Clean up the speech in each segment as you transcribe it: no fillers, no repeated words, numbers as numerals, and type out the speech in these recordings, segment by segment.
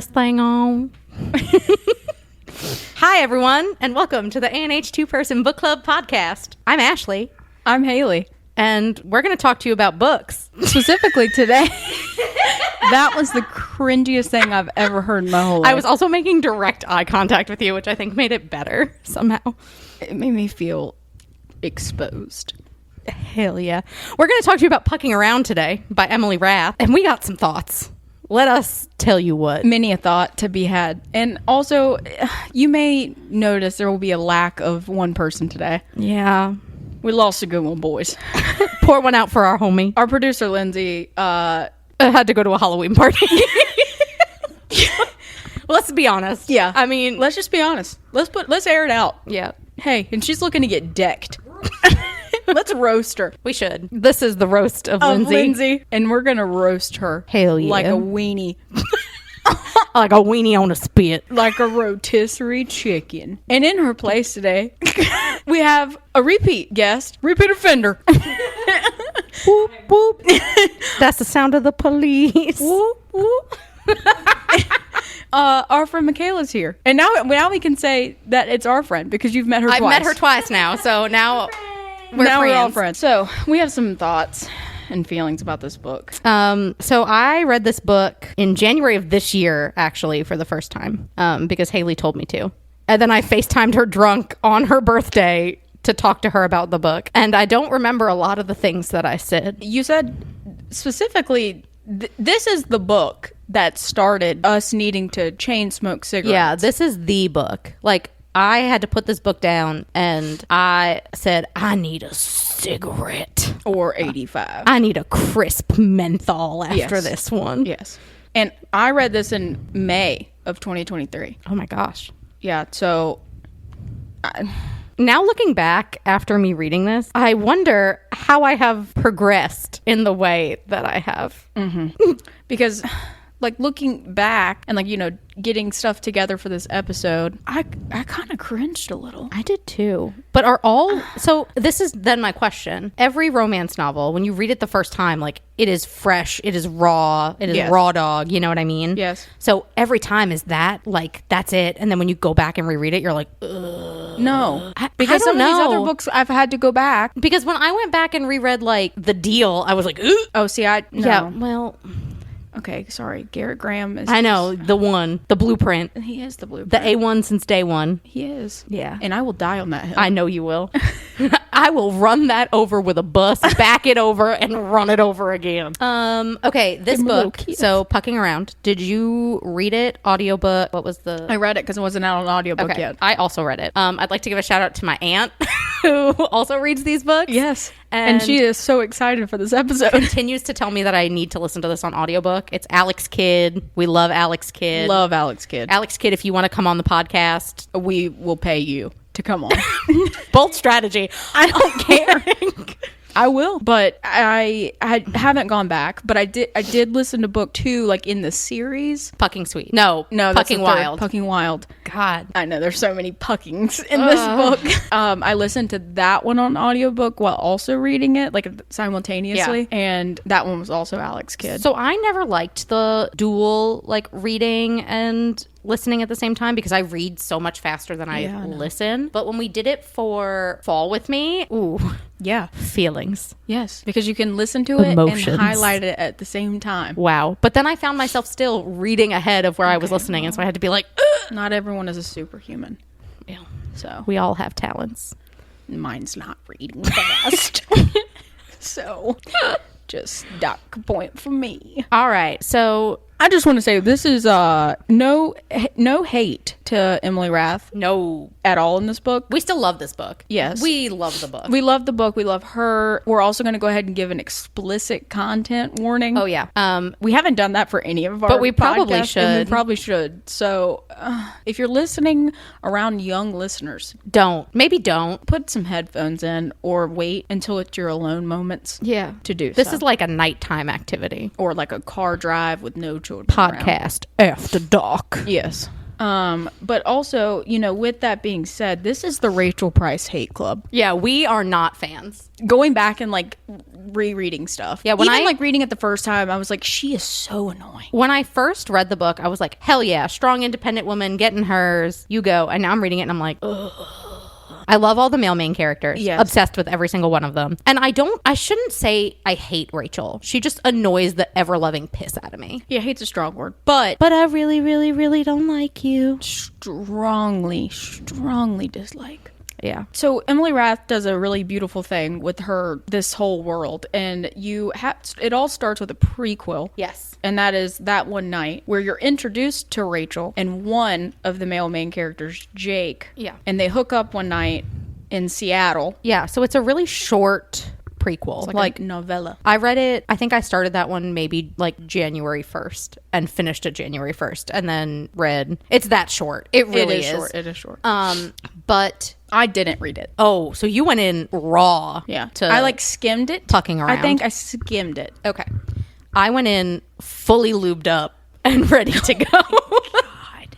this thing on. Hi, everyone, and welcome to the A&H Two-Person Book Club podcast. I'm Ashley. I'm Haley. And we're going to talk to you about books. Specifically today. That was the cringiest thing I've ever heard in my whole life. I was also making direct eye contact with you, which I think made it better somehow. It made me feel exposed. Hell yeah. We're going to talk to you about Pucking Around today by Emily Rath. And we got some thoughts. Let us tell you what. Many a thought to be had. And also, you may notice there will be a lack of one person today. Yeah. We lost a good one, boys. Pour one out for our homie. Our producer, Lindsay, had to go to a Halloween party. Let's be honest. Yeah. I mean, let's just be honest. Let's air it out. Yeah. Hey, and she's looking to get decked. Let's roast her. We should. This is the roast of Lindsay. And we're going to roast her. Hell yeah. Like a weenie. Like a weenie on a spit. Like a rotisserie chicken. And in her place today, we have a repeat guest. Repeat offender. Whoop, whoop. That's the sound of the police. Whoop, whoop. Our friend Michaela's here. And now we can say that it's our friend because you've met her twice. I've met her twice now, so now... We're all friends. So we have some thoughts and feelings about this book. So I read this book in January of this year, actually, for the first time, because Haley told me to. And then I FaceTimed her drunk on her birthday to talk to her about the book. And I don't remember a lot of the things that I said. You said specifically, this is the book that started us needing to chain smoke cigarettes. Yeah, this is the book. Like, I had to put this book down and I said, I need a cigarette. Or 85. I need a crisp menthol after this one. Yes. And I read this in May of 2023. Oh my gosh. Yeah, so... Now looking back after me reading this, I wonder how I have progressed in the way that I have. Mm-hmm. Because... like looking back and like, you know, getting stuff together for this episode, I kind of cringed a little. I did too. But so this is then my question. Every romance novel, when you read it the first time, like it is fresh, it is raw, it is raw dog, you know what I mean? Yes. So every time is that like, that's it. And then when you go back and reread it, you're like, ugh. No. Because some of these other books I've had to go back. Because when I went back and reread like The Deal, I was like, ugh. Oh, see, no. Yeah, well... Okay, sorry. Garrett Graham is... I know, the blueprint. He is the blueprint. The A1 since day one. He is. Yeah. And I will die on that hill. I know you will. I will run that over with a bus, back it over, and run it over again. Okay, this book, so Pucking Around. Did you read it? Audiobook? What was the... I read it because it wasn't out on audiobook yet. I also read it. I'd like to give a shout out to my aunt who also reads these books. Yes. And she is so excited for this episode. Continues to tell me that I need to listen to this on audiobook. It's Alex Kidd. We love Alex Kidd. Love Alex Kidd. Alex Kidd, if you want to come on the podcast, we will pay you to come on. Bold strategy. I don't care. I will, but I haven't gone back. But I did listen to book 2, like in the series. Pucking Sweet. No, Pucking Wild. Pucking Wild. God, I know there's so many puckings in this book. I listened to that one on audiobook while also reading it, like simultaneously. Yeah. And that one was also Alex Kidd. So I never liked the dual like reading and listening at the same time because I read so much faster than I listen. But when we did it for Fall With Me, ooh. Yeah. Feelings. Yes. Because you can listen to it and highlight it at the same time. Wow. But then I found myself still reading ahead of where I was listening. And so I had to be like, ugh. Not everyone is a superhuman. Yeah. So we all have talents. Mine's not reading fast. So just dark point for me. All right. So I just want to say this is no hate to Emily Rath. No. At all in this book. We still love this book. Yes. We love the book. We love the book. We love her. We're also going to go ahead and give an explicit content warning. Oh, yeah. We haven't done that for any of our But we probably should. And we probably should. So if you're listening around young listeners. Maybe don't. Put some headphones in or wait until it's your alone moments. Yeah. To do This is like a nighttime activity. Or like a car drive with no children podcast around. after dark. Yes. But also, with that being said, this is the Rachel Price hate club. Yeah, we are not fans. Going back and like rereading stuff. Yeah, even reading it the first time, I was like, she is so annoying. When I first read the book, I was like, hell yeah, strong, independent woman, getting hers, you go. And now I'm reading it and I'm like, ugh. I love all the male main characters. Yes. Obsessed with every single one of them. And I shouldn't say I hate Rachel. She just annoys the ever-loving piss out of me. Yeah, hate's a strong word. But I really, really, really don't like you. Strongly dislike. Yeah. So Emily Rath does a really beautiful thing with this whole world. And it all starts with a prequel. Yes. And that is that one night where you're introduced to Rachel and one of the male main characters, Jake. Yeah. And they hook up one night in Seattle. Yeah. So it's a really short prequel. It's like a novella. I read it. I think I started that one maybe like January 1st and finished it January 1st and then read. It's that short. It really is. Short. It is short. But I didn't read it. Oh, so you went in raw. Yeah. I skimmed it. Tucking around. I think I skimmed it. Okay. I went in fully lubed up and ready to go. God.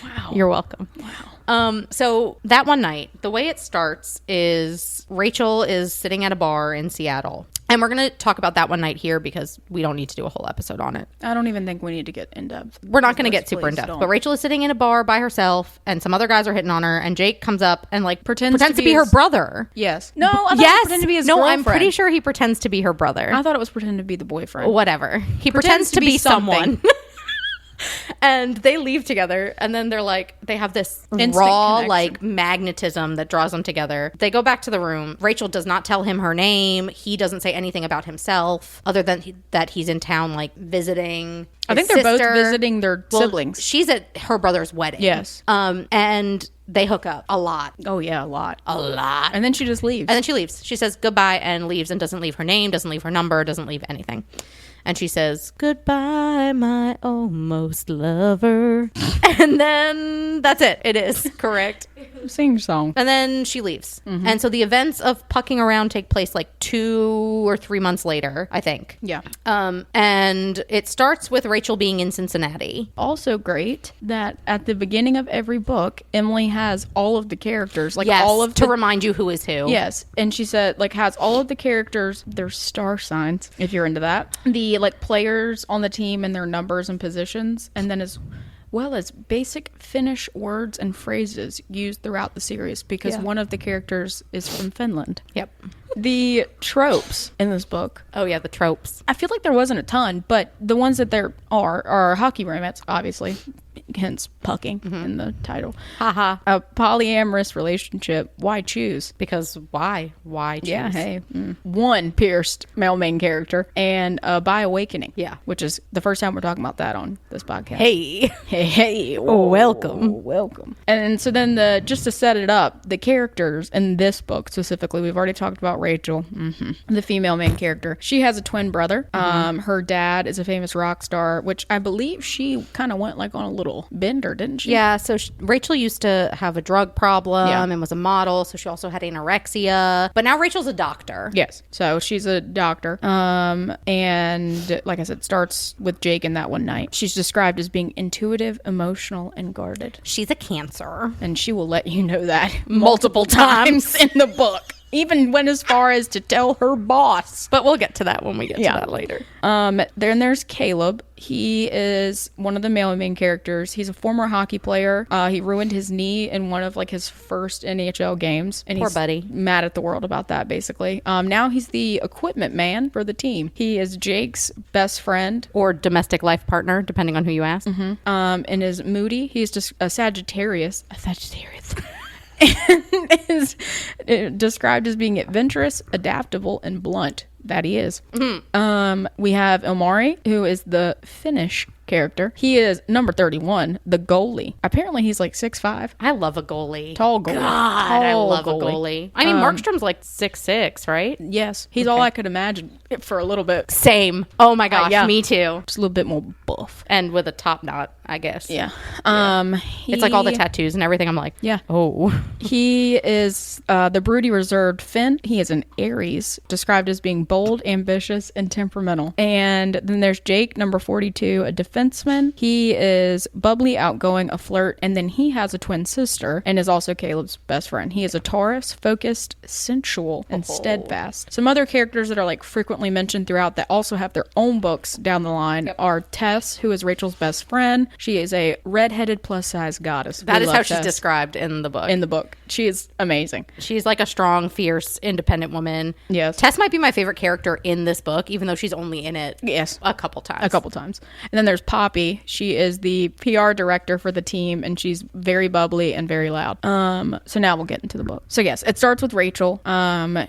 Wow. You're welcome. Wow. So that one night, the way it starts is Rachel is sitting at a bar in Seattle. And we're going to talk about that one night here because we don't need to do a whole episode on it. I don't even think we need to get in depth. We're not going to get super in depth. But Rachel is sitting in a bar by herself and some other guys are hitting on her and Jake comes up and like pretends to be her brother. Yes. No, I thought he pretended to be his girlfriend. I'm pretty sure he pretends to be her brother. I thought it was pretending to be the boyfriend. Whatever. He pretends to be someone. And they leave together and then they're like, they have this instant raw connection. like magnetism that draws them together. They go back to the room. Rachel does not tell him her name. He doesn't say anything about himself other than that he's in town like visiting. I think they're both visiting their siblings. She's at her brother's wedding. Yes. And they hook up a lot. Oh yeah, a lot. And then she just leaves. And then she leaves. She says goodbye and leaves and doesn't leave her name, doesn't leave her number, doesn't leave anything. And she says, goodbye, my almost lover. And then that's it. It is correct. Sing song. And then she leaves. Mm-hmm. And so the events of pucking around take place like 2 or 3 months later, I think. Yeah. And it starts with Rachel being in Cincinnati. Also great that at the beginning of every book, Emily has all of the characters. Like yes, all of to remind you who is who. Yes. And she said like has all of the characters, their star signs, if you're into that. The like players on the team and their numbers and positions. And then as well as basic Finnish words and phrases used throughout the series because one of the characters is from Finland. Yep. The tropes in this book. Oh, yeah, the tropes. I feel like there wasn't a ton, but the ones that there are hockey romance, obviously. Hence pucking in the title. Haha. A polyamorous relationship. Why choose? Because why? Why choose? Yeah, hey. One pierced male main character and a bi awakening. Yeah. Which is the first time we're talking about that on this podcast. Hey. Whoa, welcome. Welcome. And so then just to set it up, the characters in this book specifically, we've already talked about Rachel, the female main character. She has a twin brother. Her dad is a famous rock star, which I believe she kind of went like on a little bender, didn't she? Yeah, so Rachel used to have a drug problem and was a model, so she also had anorexia. But now Rachel's a doctor. Yes, so she's a doctor. And like I said, starts with Jake in that one night. She's described as being intuitive, emotional, and guarded. She's a Cancer. And she will let you know that multiple times in the book. Even went as far as to tell her boss. But we'll get to that when we get to that later. Then there's Caleb. He is one of the male main characters. He's a former hockey player. He ruined his knee in one of like his first NHL games. And Poor he's buddy. Mad at the world about that, basically. Now he's the equipment man for the team. He is Jake's best friend. Or domestic life partner, depending on who you ask. And is moody. He's just a Sagittarius. Is described as being adventurous, adaptable, and blunt. That he is. We have Omari, who is the Finnish character. He is number 31, the goalie. Apparently he's like 6'5". I love a goalie. Tall goalie. God, I love a goalie. I mean, Markstrom's like 6'6", right? Yes. He's all I could imagine for a little bit. Same. Oh my gosh, me too. Just a little bit more buff. And with a top knot, I guess. Yeah. It's like all the tattoos and everything. I'm like, oh. He is the broody, reserved Finn. He is an Aries, described as being bold, ambitious, and temperamental. And then there's Jake, number 42, a defensive defenseman. He is bubbly, outgoing, a flirt, and then he has a twin sister and is also Caleb's best friend. He is a Taurus, focused, sensual, and steadfast. Some other characters that are like frequently mentioned throughout that also have their own books down the line are Tess, who is Rachel's best friend. She is a redheaded plus-size goddess. That is how she's described in the book. In the book. She is amazing. She's like a strong, fierce, independent woman. Yes. Tess might be my favorite character in this book, even though she's only in it a couple times. And then there's Poppy. She is the PR director for the team, and she's very bubbly and very loud. So now we'll get into the book. So yes, it starts with Rachel.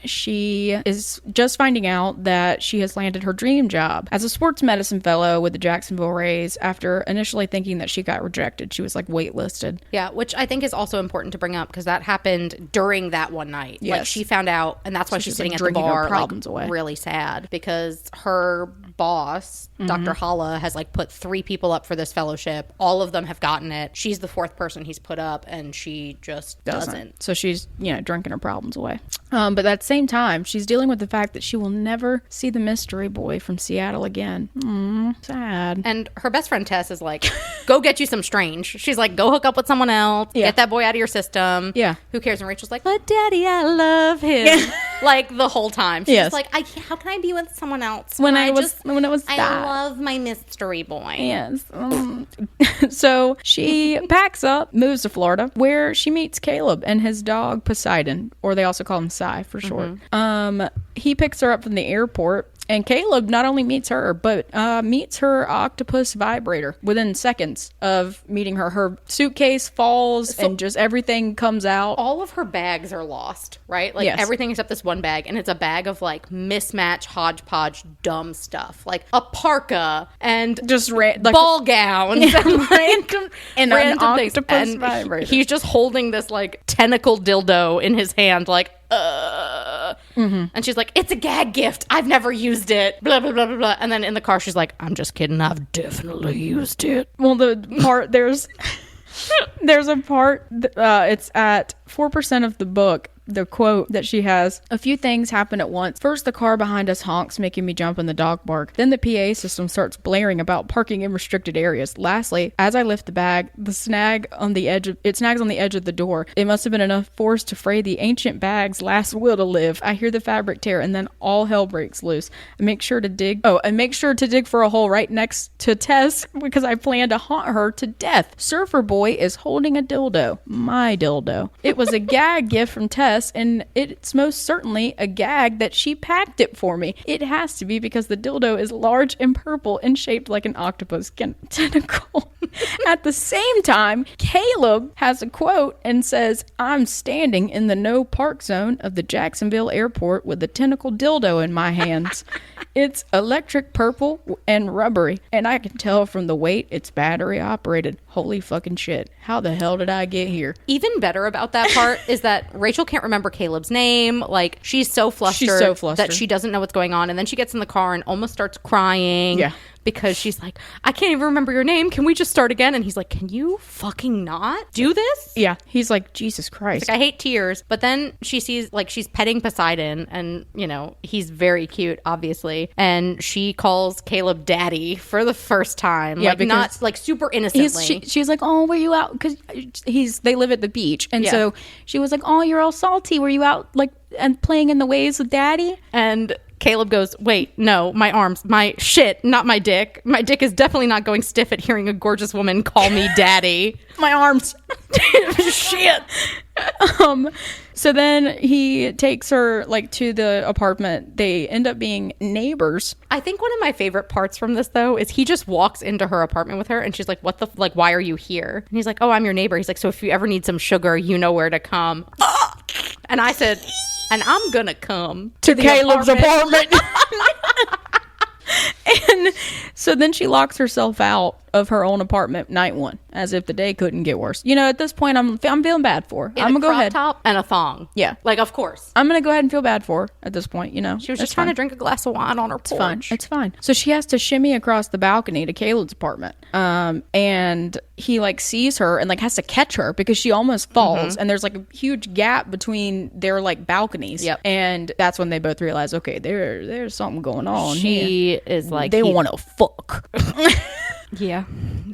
She is just finding out that she has landed her dream job as a sports medicine fellow with the Jacksonville Rays after initially thinking that she got rejected. She was like waitlisted. Yeah, which I think is also important to bring up because that happened during that one night. Yes. Like she found out, and that's why she's sitting like, at the bar problems like, away. Really sad because her boss, Dr. Holla, has like put 3 people up for this fellowship. All of them have gotten it. She's the 4th person he's put up, and she just doesn't. So she's, drinking her problems away. But at the same time, she's dealing with the fact that she will never see the mystery boy from Seattle again. Sad. And her best friend Tess is like, go get you some strange. She's like, go hook up with someone else. Yeah. Get that boy out of your system. Yeah. Who cares? And Rachel's like, but daddy, I love him. Yeah. Like the whole time. She's just like, how can I be with someone else? When it was I love my mystery boy. Yes. So she packs up, moves to Florida, where she meets Caleb and his dog Poseidon, or they also call him Psy for short. He picks her up from the airport. And Caleb not only meets her, but meets her octopus vibrator within seconds of meeting her. Her suitcase falls and just everything comes out. All of her bags are lost, right? Like everything except this one bag. And it's a bag of like mismatch, hodgepodge, dumb stuff. Like a parka and just ball gowns and random an octopus things. vibrator. He's just holding this like tentacle dildo in his hand like, And she's like, it's a gag gift. I've never used it. Blah, blah, blah, blah, blah. And then in the car, she's like, I'm just kidding. I've definitely used it. Well, the part, there's a part, it's at 4% of the book. The quote that she has: a few things happen at once. First, the car behind us honks, making me jump and the dog bark. Then the PA system starts blaring about parking in restricted areas. Lastly, as I lift the bag, it snags on the edge of the door. It must have been enough force to fray the ancient bag's last will to live. I hear the fabric tear, and then all hell breaks loose. I make sure to dig for a hole right next to Tess because I plan to haunt her to death. Surfer Boy is holding a dildo. My dildo. It was a gag gift from Tess, and it's most certainly a gag that she packed it for me. It has to be because the dildo is large and purple and shaped like an octopus tentacle. At the same time, Caleb has a quote and says, I'm standing in the no park zone of the Jacksonville airport with a tentacle dildo in my hands. It's electric purple and rubbery, and I can tell from the weight it's battery operated. Holy fucking shit. How the hell did I get here? Even better about that part is that Rachel can't remember Caleb's name. Like, she's so flustered that she doesn't know what's going on. And then she gets in the car and almost starts crying. Yeah. Because she's like, I can't even remember your name. Can we just start again? And he's like, can you fucking not do this? Yeah. He's like, Jesus Christ. Like, I hate tears. But then she sees, like, she's petting Poseidon. And, he's very cute, obviously. And she calls Caleb daddy for the first time. Yeah, like, not, like, super innocently. She's like, oh, were you out? Because they live at the beach. And so she was like, oh, you're all salty. Were you out, like, and playing in the waves with daddy? And Caleb goes, wait, no, my arms, my shit, not my dick. My dick is definitely not going stiff at hearing a gorgeous woman call me daddy. My arms. Shit. So then he takes her like to the apartment. They end up being neighbors. I think one of my favorite parts from this though is he just walks into her apartment with her and she's like, what the like, why are you here? And he's like, oh, I'm your neighbor. He's like, so if you ever need some sugar, you know where to come. And I said, and I'm gonna come to Caleb's apartment. And so then she locks herself out of her own apartment night one, as if the day couldn't get worse. At this point, I'm feeling bad for her. I'm gonna go ahead. Top and a thong. Yeah, like of course. I'm gonna go ahead and feel bad for her at this point. She was just trying to drink a glass of wine on her porch. It's fine. So she has to shimmy across the balcony to Caleb's apartment, and he like sees her and like has to catch her because she almost falls, and there's like a huge gap between their like balconies. Yep. And that's when they both realize, okay, there's something going on. She is like, they want to fuck. Yeah.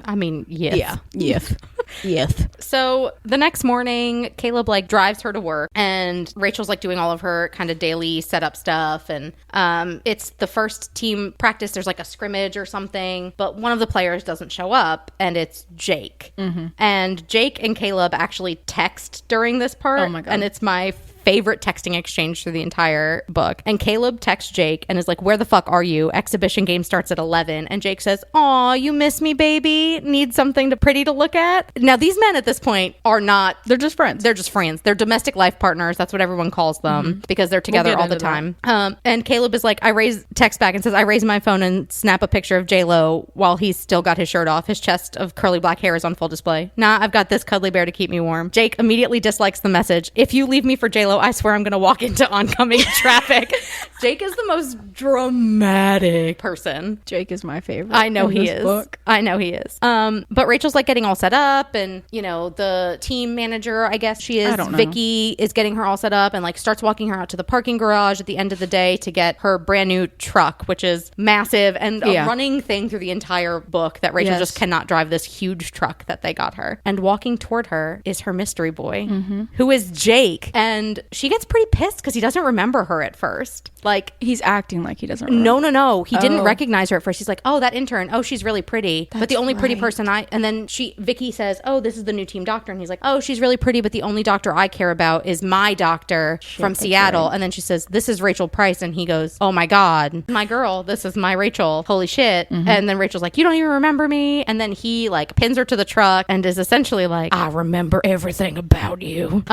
I mean, yes. Yeah. Yes. Yes. So the next morning, Caleb like drives her to work, and Rachel's like doing all of her kind of daily setup stuff. And it's the first team practice. There's like a scrimmage or something, but one of the players doesn't show up, and it's Jake. And Jake and Caleb actually text during this part. Oh my God. And it's my favorite texting exchange through the entire book. And Caleb texts Jake and is like, where the fuck are you? Exhibition game starts at 11. And Jake says, aw, you miss me, baby? Need something pretty to look at? Now, these men at this point are not... They're just friends. They're just friends. They're domestic life partners. That's what everyone calls them because they're together all the time. And Caleb is like, text back and says, I raise my phone and snap a picture of J-Lo while he's still got his shirt off. His chest of curly black hair is on full display. Nah, I've got this cuddly bear to keep me warm. Jake immediately dislikes the message. If you leave me for J-Lo, I swear I'm going to walk into oncoming traffic. Jake is the most dramatic person. Jake is my favorite. I know he is. Book. I know he is. But Rachel's like getting all set up, and you know, the team manager, I guess she is, Vicky, is getting her all set up and like starts walking her out to the parking garage at the end of the day to get her brand new truck, which is massive and a running thing through the entire book that Rachel just cannot drive this huge truck that they got her. And walking toward her is her mystery boy, who is Jake. And she gets pretty pissed because he doesn't remember her at first. Like, he's acting like he doesn't remember. No. He didn't recognize her at first. He's like, oh, that intern. Oh, she's really pretty. But the only pretty person and then Vicky says, oh, this is the new team doctor. And he's like, oh, she's really pretty, but the only doctor I care about is my doctor from Seattle. Right. And then she says, this is Rachel Price. And he goes, oh my God, my girl, this is my Rachel. Holy shit. And then Rachel's like, you don't even remember me. And then he like pins her to the truck and is essentially like, I remember everything about you.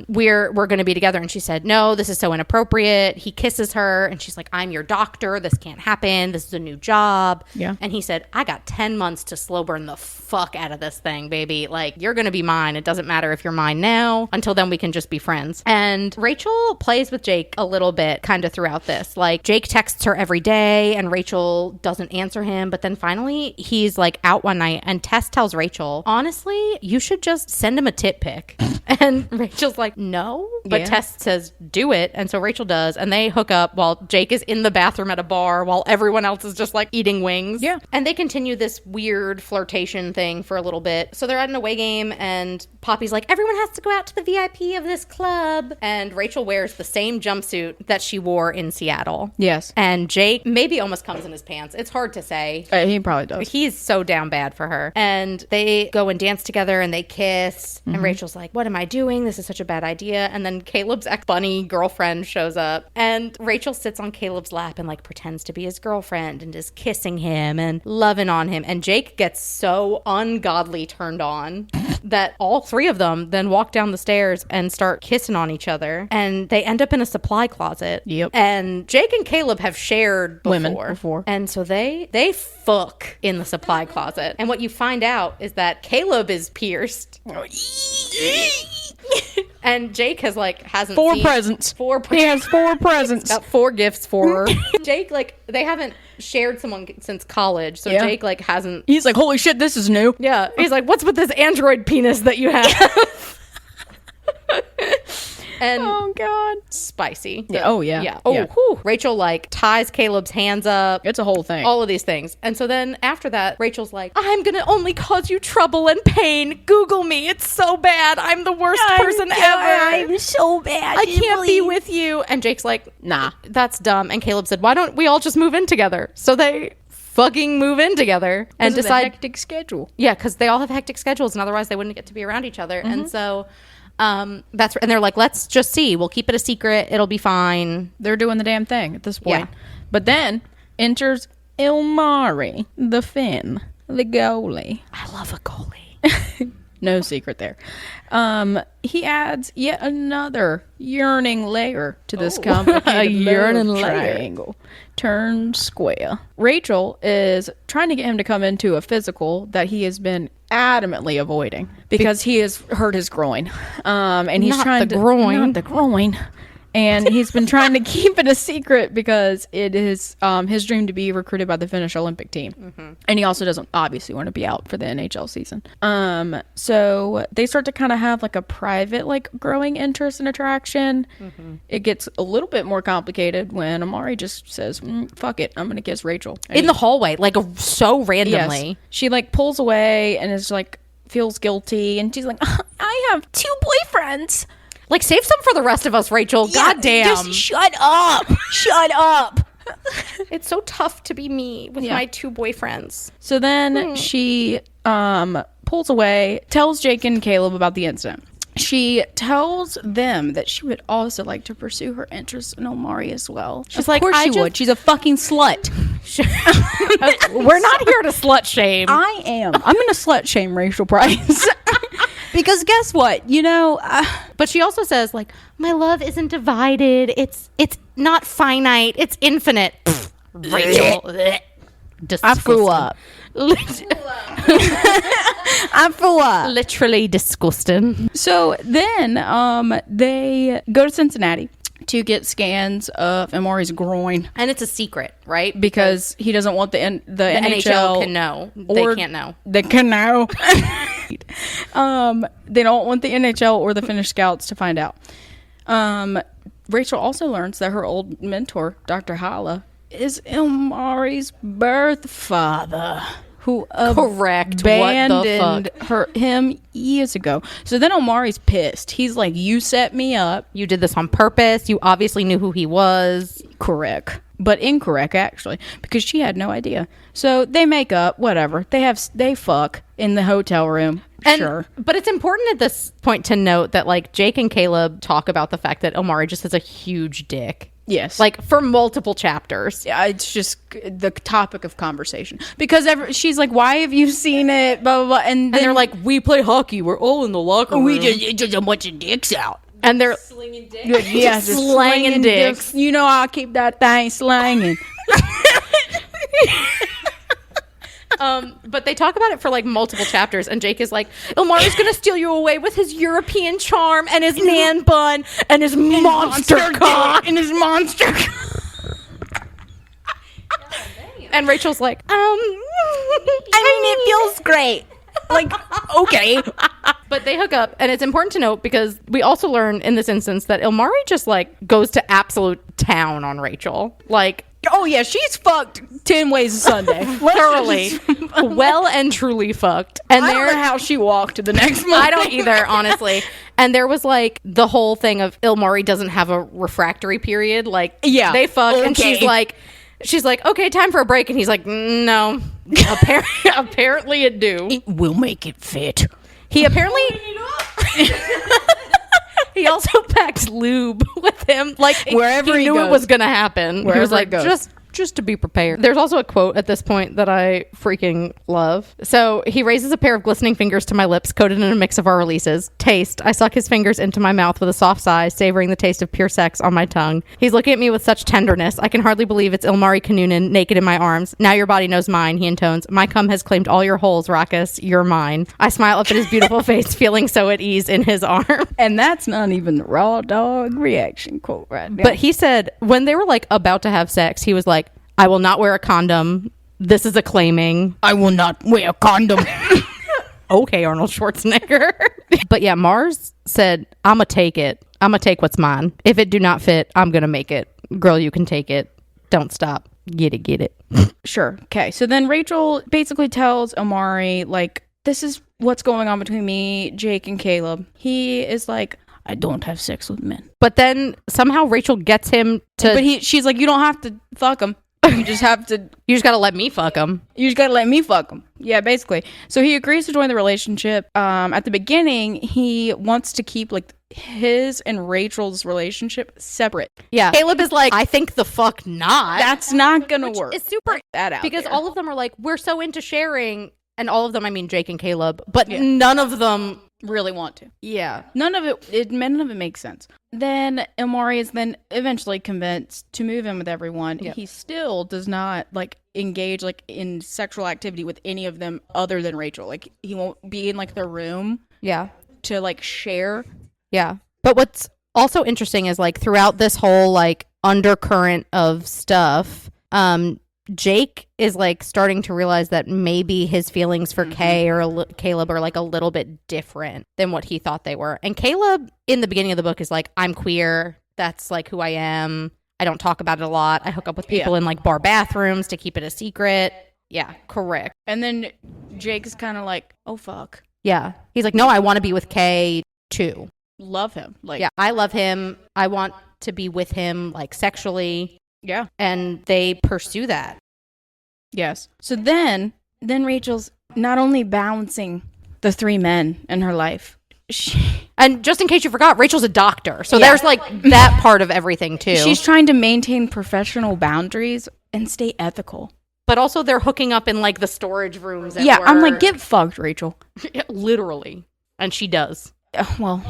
We're going to be together. And she said, no, this is so inappropriate. He kisses her and she's like, I'm your doctor. This can't happen. This is a new job. Yeah. And he said, I got 10 months to slow burn the fuck out of this thing, baby. Like, you're going to be mine. It doesn't matter if you're mine now. Until then, we can just be friends. And Rachel plays with Jake a little bit kind of throughout this. Like, Jake texts her every day and Rachel doesn't answer him. But then finally, he's like out one night and Tess tells Rachel, honestly, you should just send him a tit pic. And Rachel's like, no. But Tess says, do it. And so Rachel does. And they hook up while Jake is in the bathroom at a bar while everyone else is just like eating wings. Yeah. And they continue this weird flirtation thing for a little bit. So they're at an away game and Poppy's like, everyone has to go out to the VIP of this club. And Rachel wears the same jumpsuit that she wore in Seattle. Yes. And Jake maybe almost comes in his pants. It's hard to say. He probably does. He's so down bad for her. And they go and dance together and they kiss. And Rachel's like, what am I doing? This is such a bad idea. And then Caleb's ex-bunny girlfriend shows up. And Rachel sits on Caleb's lap and like pretends to be his girlfriend and is kissing him and loving on him. And Jake gets so ungodly turned on that all three of them then walk down the stairs and start kissing on each other. And they end up in a supply closet. Yep. And Jake and Caleb have shared women before. And so they fuck in the supply closet. And what you find out is that Caleb is pierced. And Jake hasn't Four seen presents. He has 4 presents. Got 4 gifts for her. Jake, they haven't shared someone since college. So Jake, hasn't. He's like, holy shit, this is new. Yeah. He's like, what's with this android penis that you have? And oh god, spicy. Yeah. Oh yeah. Yeah. Oh, yeah. Whew. Rachel ties Caleb's hands up. It's a whole thing. All of these things. And so then after that, Rachel's like, I'm gonna only cause you trouble and pain. Google me. It's so bad. I'm the worst person ever. I'm so bad. I can't be with you. And Jake's like, nah, that's dumb. And Caleb said, why don't we all just move in together? So they fucking move in together and decide hectic schedule. Yeah, because they all have hectic schedules, and otherwise they wouldn't get to be around each other. And so and they're like, let's just see. We'll keep it a secret. It'll be fine. They're doing the damn thing at this point. Yeah. But then enters Ilmari, the Finn, the goalie. I love a goalie. No secret there. He adds yet another yearning layer to this complicated a yearning layer. Triangle. Turned square. Rachel is trying to get him to come into a physical that he has been adamantly avoiding because he has hurt his groin. And he's Not trying the groin. Not the groin. And he's been trying to keep it a secret because it is his dream to be recruited by the Finnish Olympic team. And he also doesn't obviously want to be out for the NHL season. So they start to kind of have like a private, like growing interest and attraction. It gets a little bit more complicated when Amari just says, fuck it, I'm going to kiss Rachel. In the hallway, like so randomly. Yes. She like pulls away and is like, feels guilty. And she's like, I have 2 boyfriends. Like, save some for the rest of us, Rachel. God damn. Just shut up. Shut up. It's so tough to be me with my 2 boyfriends. So then she pulls away, tells Jake and Caleb about the incident. She tells them that she would also like to pursue her interest in Omari as well. She's like, Of course she would. She's a fucking slut. We're not here to slut shame. I am. I'm going to slut shame Rachel Price. Because guess what? You know, But she also says, like, my love isn't divided. It's not finite. It's infinite. Pfft, Rachel. I threw up. I threw up. Literally disgusting. So then they go to Cincinnati to get scans of Amari's groin And it's a secret, right? because he doesn't want the the NHL can know. or- They can't know. They can know. They don't want the NHL or the Finnish scouts to find out. Rachel also learns that her old mentor, Dr. Hala, is Amari's birth father, who Correct. abandoned What the him years ago. So then Omari's pissed. He's like, you set me up. You did this on purpose. You obviously knew who he was. Correct. But incorrect, actually, because she had no idea. So they make up, whatever. They fuck in the hotel room. And, Sure. But it's important at this point to note that, like, Jake and Caleb talk about the fact that Omari just has a huge dick. Yes. Like, for multiple chapters. Yeah, it's just the topic of conversation. Because she's like, why have you seen it? Blah, blah, blah. And And they're like, we play hockey. We're all in the locker room. just a bunch of dicks out. And they're Slinging dicks. yeah, just slanging dicks. You know, I'll keep that thing slanging. but they talk about it for like multiple chapters, and Jake is like, Omari's gonna steal you away with his European charm and his man bun and his monster cock. And his monster. And Rachel's like, It feels great. Like, okay. But they hook up, and it's important to note because we also learn in this instance that Ilmari just like goes to absolute town on Rachel, like Oh, yeah, she's fucked 10 ways a Sunday. thoroughly, well and truly fucked. And I don't know how she walked the next morning. I don't either, honestly. And there was like the whole thing of Ilmari doesn't have a refractory period. Like, Yeah. they fuck, and Okay. she's like, okay, time for a break. And he's like, no, apparently it do. It will make it fit. He apparently, he also packed lube with him. Like, Wherever he knew goes. it was going to happen. He Wherever was like, it goes. just to be prepared. There's also a quote at this point that I freaking love. So he raises a pair of glistening fingers to my lips, coated in a mix of our releases. Taste. I suck his fingers into my mouth with a soft sigh, savoring the taste of pure sex on my tongue. He's looking at me with such tenderness. I can hardly believe it's Ilmari Kanunin naked in my arms. Now your body knows mine, he intones. My cum has claimed all your holes, Rackus. You're mine. I smile up at his beautiful face, feeling so at ease in his arm. And that's not even the Raw Dawg Reaction quote right now. But he said when they were like about to have sex, he was like, I will not wear a condom. This is a claiming. I will not wear a condom. Okay, Arnold Schwarzenegger. But yeah, Mars said, I'm going to take it. I'm going to take what's mine. If it do not fit, I'm going to make it. Girl, you can take it. Don't stop. Get it. Sure. Okay. So then Rachel basically tells Omari, like, this is what's going on between me, Jake, and Caleb. He is like, I don't have sex with men. But then somehow Rachel gets him to... but she's like, you don't have to fuck him. You just have to, You just got to let me fuck him. you just gotta let me fuck him. Yeah, basically. So he agrees to join the relationship. At the beginning, he wants to keep like his and Rachel's relationship separate. Yeah. Caleb is like, I think the fuck not. That's not gonna work. It's super... That out Because there. all of them are like, we're so into sharing. And all of them, I mean Jake and Caleb. But none of them... really want to. Yeah. None of it makes sense. Then Omari is then eventually convinced to move in with everyone. Yep. He still does not like engage like in sexual activity with any of them other than Rachel. Like he won't be in like their room Yeah. to like share. Yeah. But what's also interesting is like throughout this whole like undercurrent of stuff, Jake is like starting to realize that maybe his feelings for Kay or Caleb are like a little bit different than what he thought they were. And Caleb in the beginning of the book is like, I'm queer. That's like who I am. I don't talk about it a lot. I hook up with people in like bar bathrooms to keep it a secret. Yeah, correct. And then Jake's kind of like, oh, fuck. Yeah. He's like, no, I want to be with Kay too. Love him. Like, Yeah, I love him. I want to be with him like sexually. Yeah. And they pursue that. Yes. So then Rachel's not only balancing the 3 men in her life. And just in case you forgot, Rachel's a doctor. So there's like that part of everything too. She's trying to maintain professional boundaries and stay ethical. But also they're hooking up in like the storage rooms at I'm like, work. get fucked, Rachel. Literally. And she does. Well,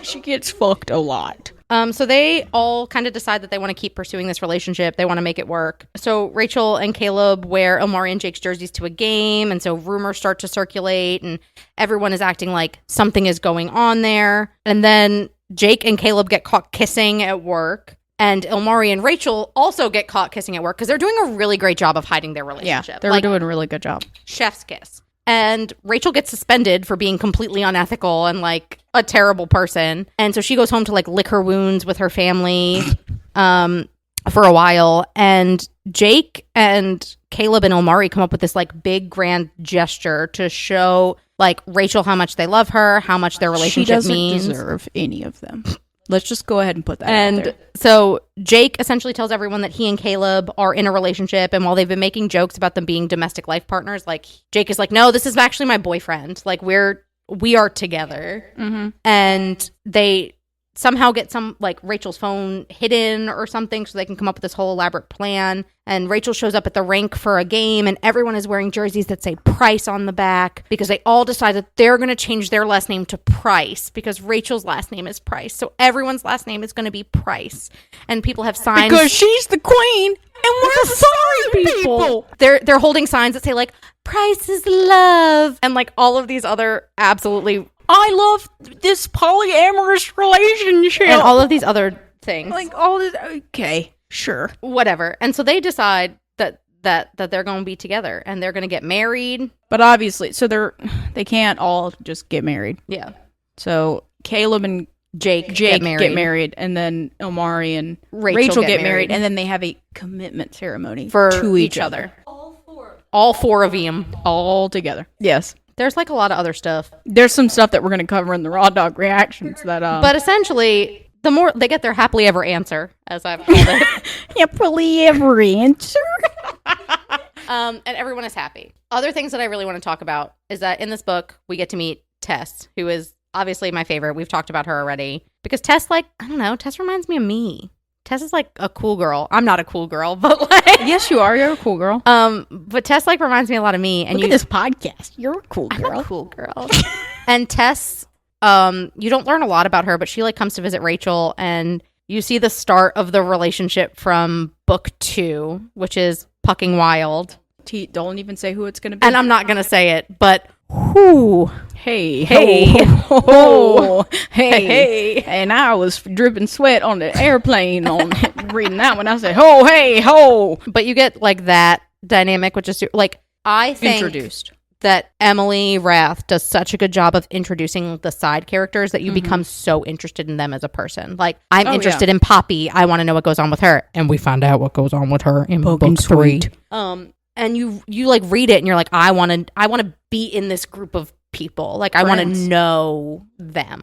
she gets fucked a lot. So they all kind of decide that they want to keep pursuing this relationship. They want to make it work. So Rachel and Caleb wear Omari and Jake's jerseys to a game. And so rumors start to circulate and everyone is acting like something is going on there. And then Jake and Caleb get caught kissing at work. And Omari and Rachel also get caught kissing at work because they're doing a really great job of hiding their relationship. Yeah, they're doing a really good job. Chef's kiss. And Rachel gets suspended for being completely unethical and like a terrible person. And so she goes home to like lick her wounds with her family for a while. And Jake and Caleb and Omari come up with this like big grand gesture to show like Rachel how much they love her, how much their relationship means. She doesn't deserve any of them. Let's just go ahead and put that out there. So Jake essentially tells everyone that he and Caleb are in a relationship. And while they've been making jokes about them being domestic life partners, like Jake is like, no, this is actually my boyfriend. Like we are together. Mm-hmm. And they somehow get like Rachel's phone hidden or something so they can come up with this whole elaborate plan. And Rachel shows up at the rink for a game and everyone is wearing jerseys that say Price on the back because they all decide that they're going to change their last name to Price because Rachel's last name is Price. So everyone's last name is going to be Price. And people have signs. Because she's the queen and we're the sorry people. They're holding signs that say like Price is love and like all of these other absolutely I love this polyamorous relationship. and all of these other things. like all this. Okay, sure. Whatever. And so they decide that they're going to be together and they're going to get married. But obviously, so they can't all just get married. Yeah. So Caleb and Jake get married, and then Omari and Rachel get married, and then they have a commitment ceremony to each other. All four of them. all together. Yes. There's like a lot of other stuff. There's some stuff that we're going to cover in the Raw Dawg Reactions that But essentially, the more they get their happily ever answer, as I've called it. Happily ever answer. And everyone is happy. Other things that I really want to talk about is that in this book, we get to meet Tess, who is obviously my favorite. We've talked about her already. Because Tess, like, I don't know, Tess reminds me of me. Tess is like a cool girl. I'm not a cool girl, but like yes, you are. You're a cool girl. But Tess like reminds me a lot of me. And Look at this podcast. You're a cool girl. I'm a cool girl. And Tess, you don't learn a lot about her, but she like comes to visit Rachel, and you see the start of the relationship from book 2, which is Pucking Wild. Don't even say who it's going to be. And I'm not gonna say it, but whoo. Hey, Ho. hey. And I was dripping sweat on the airplane on reading that one. I said, ho, hey, ho. But you get like that dynamic, which is like I think Introduced. that Emily Rath does such a good job of introducing the side characters that you become so interested in them as a person. Like I'm interested in Poppy. I want to know what goes on with her, and we find out what goes on with her in book 3. And you like read it and you're like, I want to be in this group of people. Like I want to know them.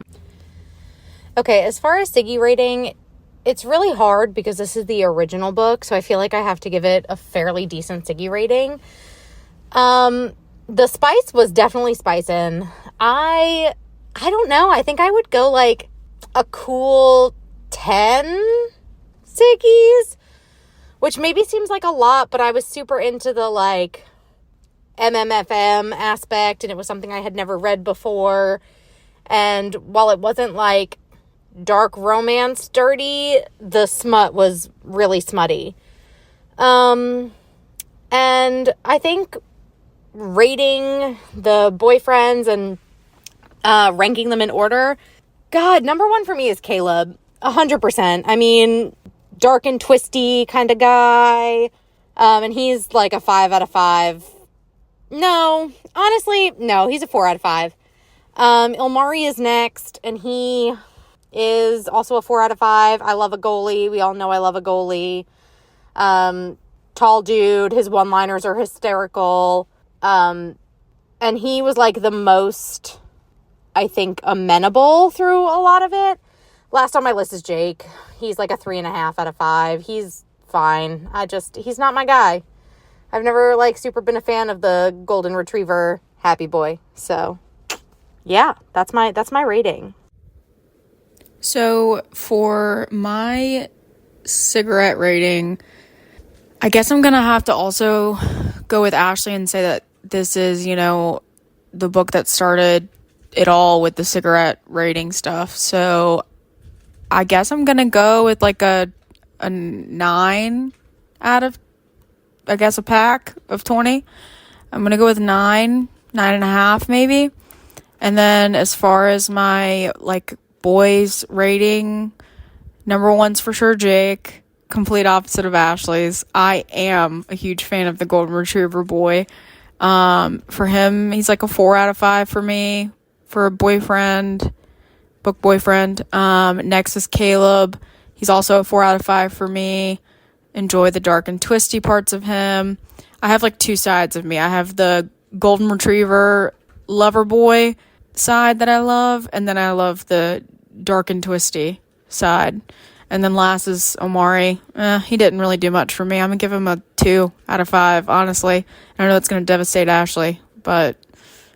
Okay, as far as Siggy rating, it's really hard because this is the original book, so I feel like I have to give it a fairly decent Siggy rating. The spice was definitely spicing. I don't know. I think I would go like a cool 10 Siggies. Which maybe seems like a lot, but I was super into the, like, MMFM aspect, and it was something I had never read before. And while it wasn't, like, dark romance dirty, the smut was really smutty. And I think rating the boyfriends and ranking them in order, God, number one for me is Caleb. 100%. I mean, dark and twisty kind of guy. And he's like a 5 out of 5. No, honestly, no, he's a 4 out of 5. Ilmari is next, and he is also a 4 out of 5. I love a goalie. We all know I love a goalie. Tall dude. His one-liners are hysterical. And he was like the most, I think, amenable through a lot of it. Last on my list is Jake. He's like a 3.5 out of 5. He's fine. He's not my guy. I've never like super been a fan of the golden retriever happy boy. So yeah, that's my rating. So for my cigarette rating, I guess I'm gonna have to also go with Ashley and say that this is, the book that started it all with the cigarette rating stuff. So I guess I'm gonna go with like a 9 out of, I guess, a pack of 20. I'm gonna go with 9.5 maybe. And then as far as my like boys rating, number one's for sure Jake, complete opposite of Ashley's. I am a huge fan of the golden retriever boy. For him, he's like a 4 out of 5 for me for a book boyfriend. Next is Caleb. He's also a 4 out of 5 for me. Enjoy the dark and twisty parts of him. I have like two sides of me. I have the golden retriever lover boy side that I love, and then I love the dark and twisty side. And then last is Omari. He didn't really do much for me. I'm gonna give him a 2 out of 5, honestly. I know that's gonna devastate Ashley, but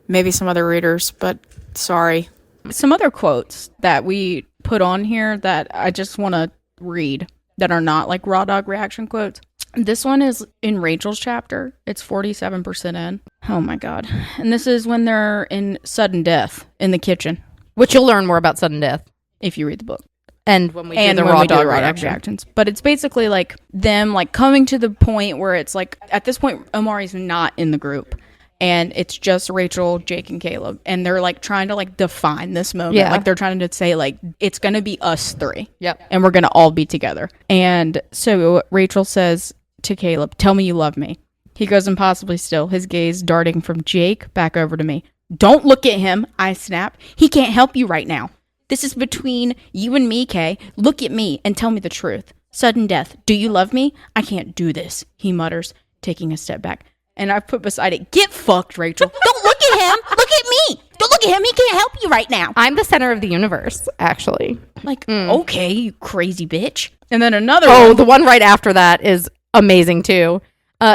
maybe some other readers, but sorry. Some other quotes that we put on here that I just want to read that are not like Raw Dawg reaction quotes. This one is in Rachel's chapter. It's 47% in. Oh my God. And this is when they're in sudden death in the kitchen. Which you'll learn more about sudden death if you read the book. And when we do the Raw Dawg reactions. But it's basically like them like coming to the point where it's like, at this point, Omari's not in the group. And it's just Rachel, Jake, and Caleb. And they're like trying to like define this moment. Yeah. Like they're trying to say like, it's going to be us three. Yep. And we're going to all be together. And so Rachel says to Caleb, "Tell me you love me." He goes impossibly still, his gaze darting from Jake back over to me. "Don't look at him," I snap. "He can't help you right now. This is between you and me, Kay. Look at me and tell me the truth. Sudden death. Do you love me? I can't do this," he mutters, taking a step back. And I put beside it, "Get fucked, Rachel. Don't look at him. Look at me. Don't look at him. He can't help you right now." I'm the center of the universe, actually. Like, okay, you crazy bitch. And then another Oh, one. the one right after that is amazing, too.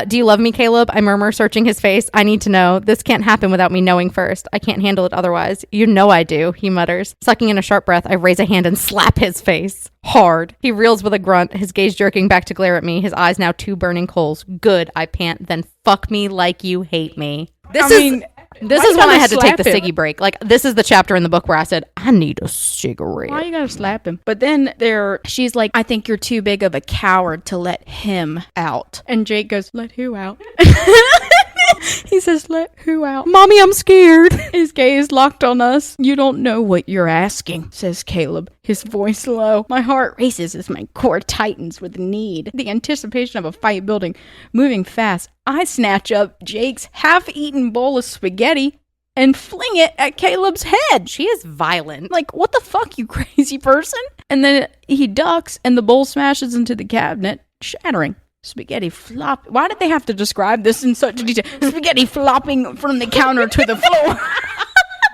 "Do you love me, Caleb?" I murmur, searching his face. "I need to know. This can't happen without me knowing first. I can't handle it otherwise." "You know I do," he mutters. Sucking in a sharp breath, I raise a hand and slap his face. Hard. He reels with a grunt, his gaze jerking back to glare at me, his eyes now two burning coals. "Good," I pant. "Then fuck me like you hate me." This is when I had to take the ciggy break. Like, this is the chapter in the book where I said, I need a cigarette. Why you gotta slap him? But then she's like, "I think you're too big of a coward to let him out." And Jake goes, "Let who out?" He says, "Let who out?" Mommy, I'm scared. His gaze locked on us. "You don't know what you're asking," says Caleb, his voice low. My heart races as my core tightens with need. The anticipation of a fight building, moving fast. I snatch up Jake's half-eaten bowl of spaghetti and fling it at Caleb's head. She is violent. Like, what the fuck, you crazy person? And then he ducks and the bowl smashes into the cabinet, shattering. Spaghetti flop. Why did they have to describe this in such detail? Spaghetti flopping from the counter to the floor.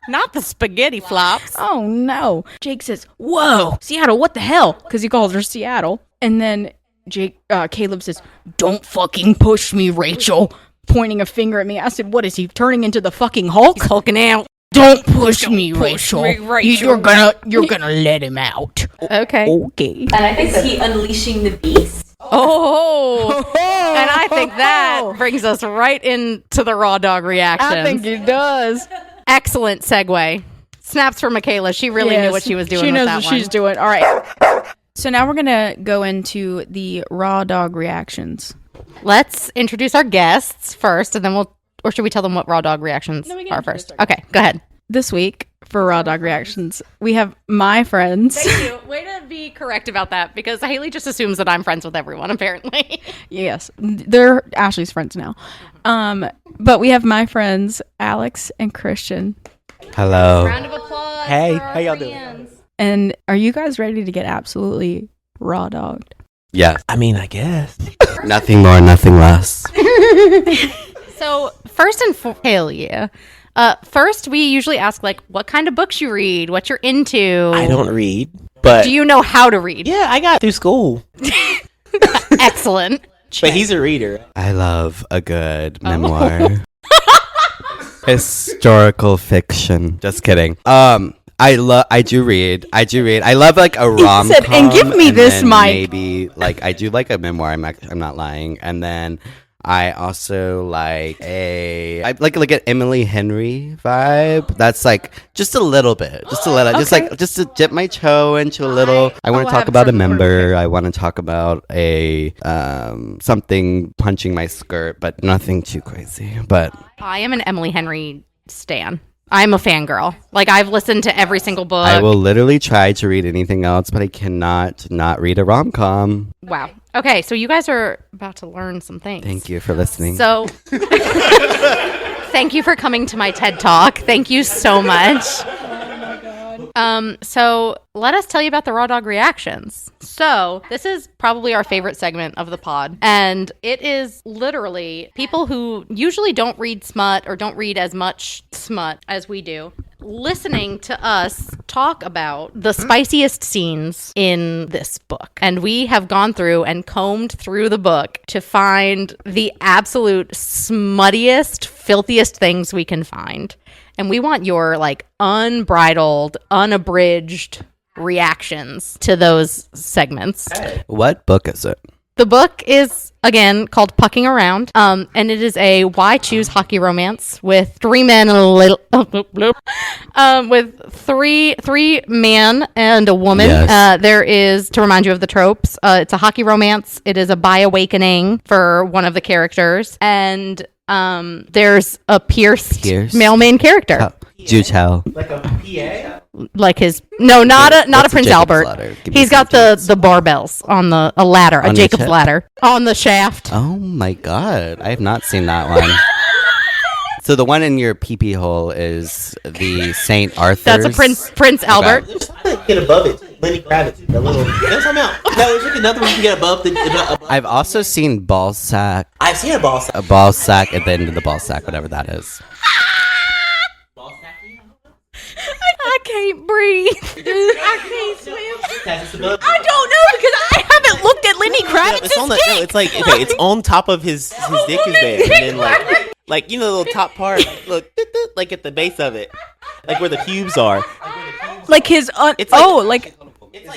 Not the spaghetti flops. Oh no. Jake says, "Whoa, Seattle, what the hell?" Because he calls her Seattle. And then Caleb says, "Don't fucking push me, Rachel," pointing a finger at me. I said, "What is he, turning into the fucking Hulk?" He's hulking out. Don't push me, Rachel. You're gonna let him out. Okay. Okay. And I think he unleashing the beast. Oh. And I think that brings us right into the Raw Dawg reactions. I think it does. Excellent segue. Snaps for Michaela. She really knew what she was doing She with knows that what one. she's doing. All right. So now we're going to go into the Raw Dawg reactions. Let's introduce our guests first, and then or should we tell them what Raw Dawg reactions are first? Okay, go ahead. This week, for Raw Dawg Reactions. We have my friends. Thank you. Way to be correct about that because Haley just assumes that I'm friends with everyone, apparently. Yes, they're Ashley's friends now. But we have my friends, Alex and Christian. Hello. Round of applause. Hey, for our how y'all friends. And are you guys ready to get absolutely raw dogged? Yeah. I mean, I guess. Nothing more, nothing less. So first hell yeah. First, we usually ask like, what kind of books you read, what you're into. I don't read, but Do you know how to read? yeah, I got through school. Excellent. But he's a reader. I love a good memoir. Historical fiction. Just kidding. I do read. I love like a rom-com. said, "And give me this, then Mike." Maybe like I do like a memoir. I'm not lying. And then I also like I like an Emily Henry vibe. That's like just a little bit, just a little, just to dip my toe into a little. I want to talk about a member. I want to talk about a something punching my skirt, but nothing too crazy. But I am an Emily Henry stan. I'm a fangirl. Like, I've listened to every single book. I will literally try to read anything else, but I cannot not read a rom-com. Wow. Okay, so you guys are about to learn some things. Thank you for listening. So, thank you for coming to my TED Talk. Thank you so much. So let us tell you about the Raw Dawg Reactions. So this is probably our favorite segment of the pod. And it is literally people who usually don't read smut or don't read as much smut as we do, listening to us talk about the spiciest scenes in this book. And we have gone through and combed through the book to find the absolute smuttiest, filthiest things we can find. And we want your like unbridled, unabridged reactions to those segments. What book is it? The book is, again, called Pucking Around, and it is a why choose hockey romance with three men and a little, with three men and a woman. Yes. There is, to remind you of the tropes, it's a hockey romance. It is a bi awakening for one of the characters, and there's a pierced male main character. Do tell. Like a PA? Like his not a What's Prince Jacob's Albert. ladder? Give me He's some got the tips. barbells on a ladder, a On Jacob's his hip? ladder on the shaft. Oh my god, I have not seen that one. So the one in your pee-pee hole is the St. Arthur's. That's a Prince Albert. There's something to get above it. Lenny Kravitz. The little. There's something else. No, there's like another one you can get above the. Above. I've also seen ball sack. I've seen a ball sack. A ball sack at the end of the ball sack, whatever that is. I can't breathe. I can't swim. That's above. I don't know because I haven't looked at Lenny Kravitz's It's on the. dick. No, it's like okay. It's on top of his dick is there, and then like you know the little top part, look like at the base of it, like where the pubes are. Like his It's like-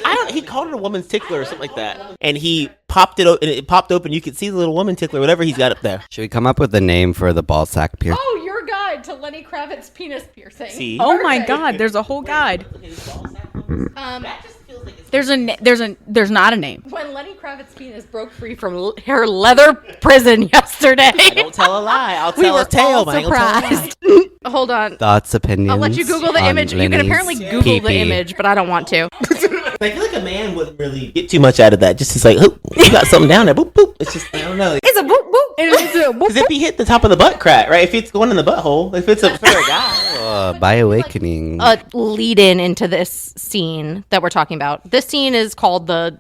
I don't. He called it a woman's tickler or something like that, and he popped it. And it popped open. You could see the little woman tickler, whatever he's got up there. Should we come up with a name for the ball sack pierce? Oh, your guide to Lenny Kravitz's penis piercing. See, Oh my god, there's a whole guide. There's not a name. When Lenny Kravitz's penis broke free from her leather prison yesterday. don't tell a lie. I'll We tell were a tale, all Mike. I'll tell a lie. surprised. Hold on. Thoughts, opinions. I'll let you Google the on image. You can Lenny's apparently Google the pee-pee. image, but I don't want to. I feel like a man wouldn't really get too much out of that. Just like, oh, you got something down there. Boop, boop. It's just, I don't know. It's a boop boop. It's a Because if he hit the top of the butt crack, right? If it's going in the butthole, if it's a for a guy. By awakening. A lead in into this scene that we're talking about. This scene is called the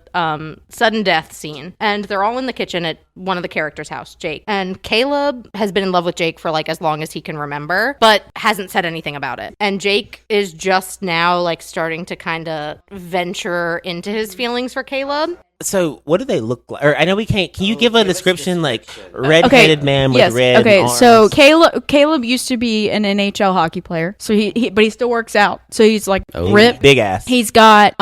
sudden death scene, and they're all in the kitchen at one of the characters' house, Jake. And Caleb has been in love with Jake for like as long as he can remember, but hasn't said anything about it. And Jake is just now like starting to kind of venture into his feelings for Caleb. So, what do they look like? Or I know we can't. Can you give a description like red-headed man with red Okay, arms? so Caleb used to be an NHL hockey player. So but he still works out. So he's like ripped. Big ass. He's got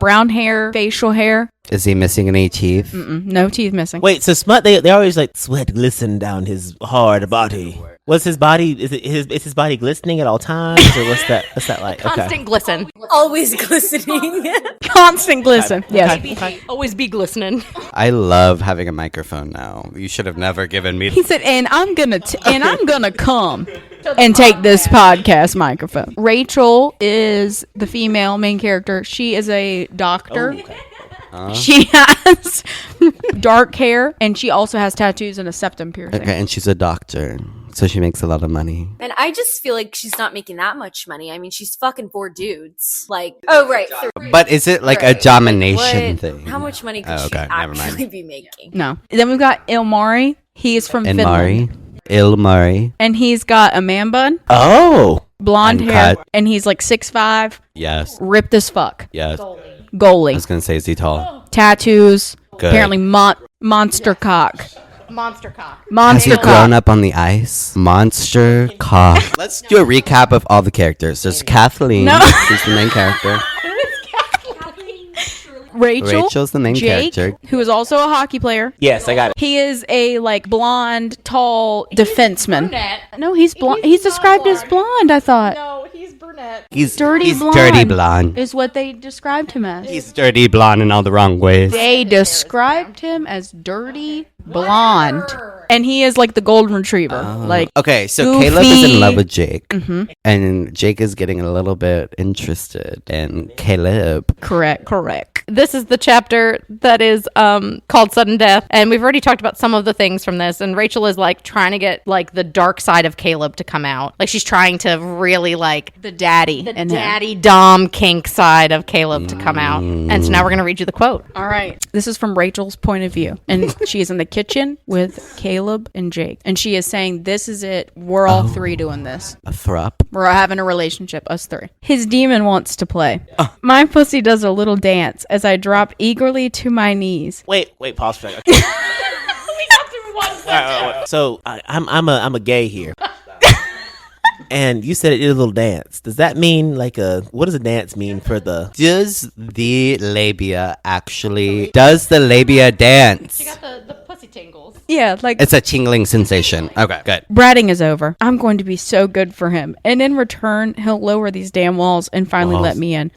brown hair, facial hair. Is he missing any teeth? No teeth missing. Wait, so smut? They always like sweat glisten down his hard body. What's his body? Is his body glistening at all times, or what's that? What's that like? Constant glisten. Always glistening. Constant glisten. Yes. Always be glistening. I love having a microphone now. You should have never given me. He said, and I'm gonna come. and take this podcast microphone. Rachel is the female main character. She is a doctor. She has dark hair, and she also has tattoos and a septum piercing. Okay, and she's a doctor, so she makes a lot of money. And I just feel like she's not making that much money. I mean, she's fucking 4 dudes. Like, oh, right. But is it like a domination thing? How much money could she never mind. actually be making? No. Then we've got Ilmari. He is from Finland. Ilmari. And he's got a man bun, Oh. blonde hair, Uncut. and he's like 6'5", Yes. ripped as fuck. Yes. I Goalie. was gonna say, is he tall? Tattoos. Good. Apparently monster cock. Monster cock. Has Monster he grown cock. up on the ice? Monster cock. Let's do a recap of all the characters. There's Kathleen. No. She's the main character. Rachel's the main Jake, character. who is also a hockey player. Yes, I got it. He is a like blonde, tall defenseman. No, he's blonde. He's described as blonde, I thought. No, he's brunette. He's Dirty blonde. dirty blonde. Is what they described him as. He's dirty blonde in all the wrong ways. They described him as dirty blonde. And he is like the golden retriever. Like Okay, so goofy. Caleb is in love with Jake, and Jake is getting a little bit interested in Caleb. correct. This is the chapter that is called Sudden Death, and we've already talked about some of the things from this, and Rachel is like trying to get like the dark side of Caleb to come out. Like she's trying to really like The daddy. the daddy dom kink side of Caleb to come out. And so now we're going to read you the quote. All right. This is from Rachel's point of view. And she is in the kitchen with Caleb and Jake. And she is saying, this is it. We're all three doing this. A thrup. We're having a relationship, us three. His demon wants to play. My pussy does a little dance as I drop eagerly to my knees. Wait, pause for a second. Wait. So I'm a gay here. And you said it did a little dance. Does that mean what does a dance mean for the... Does the labia dance? She got the pussy tingles. Yeah, like It's a tingling sensation. Okay, good. bratting is over. I'm going to be so good for him. And in return, he'll lower these damn walls and finally let me in.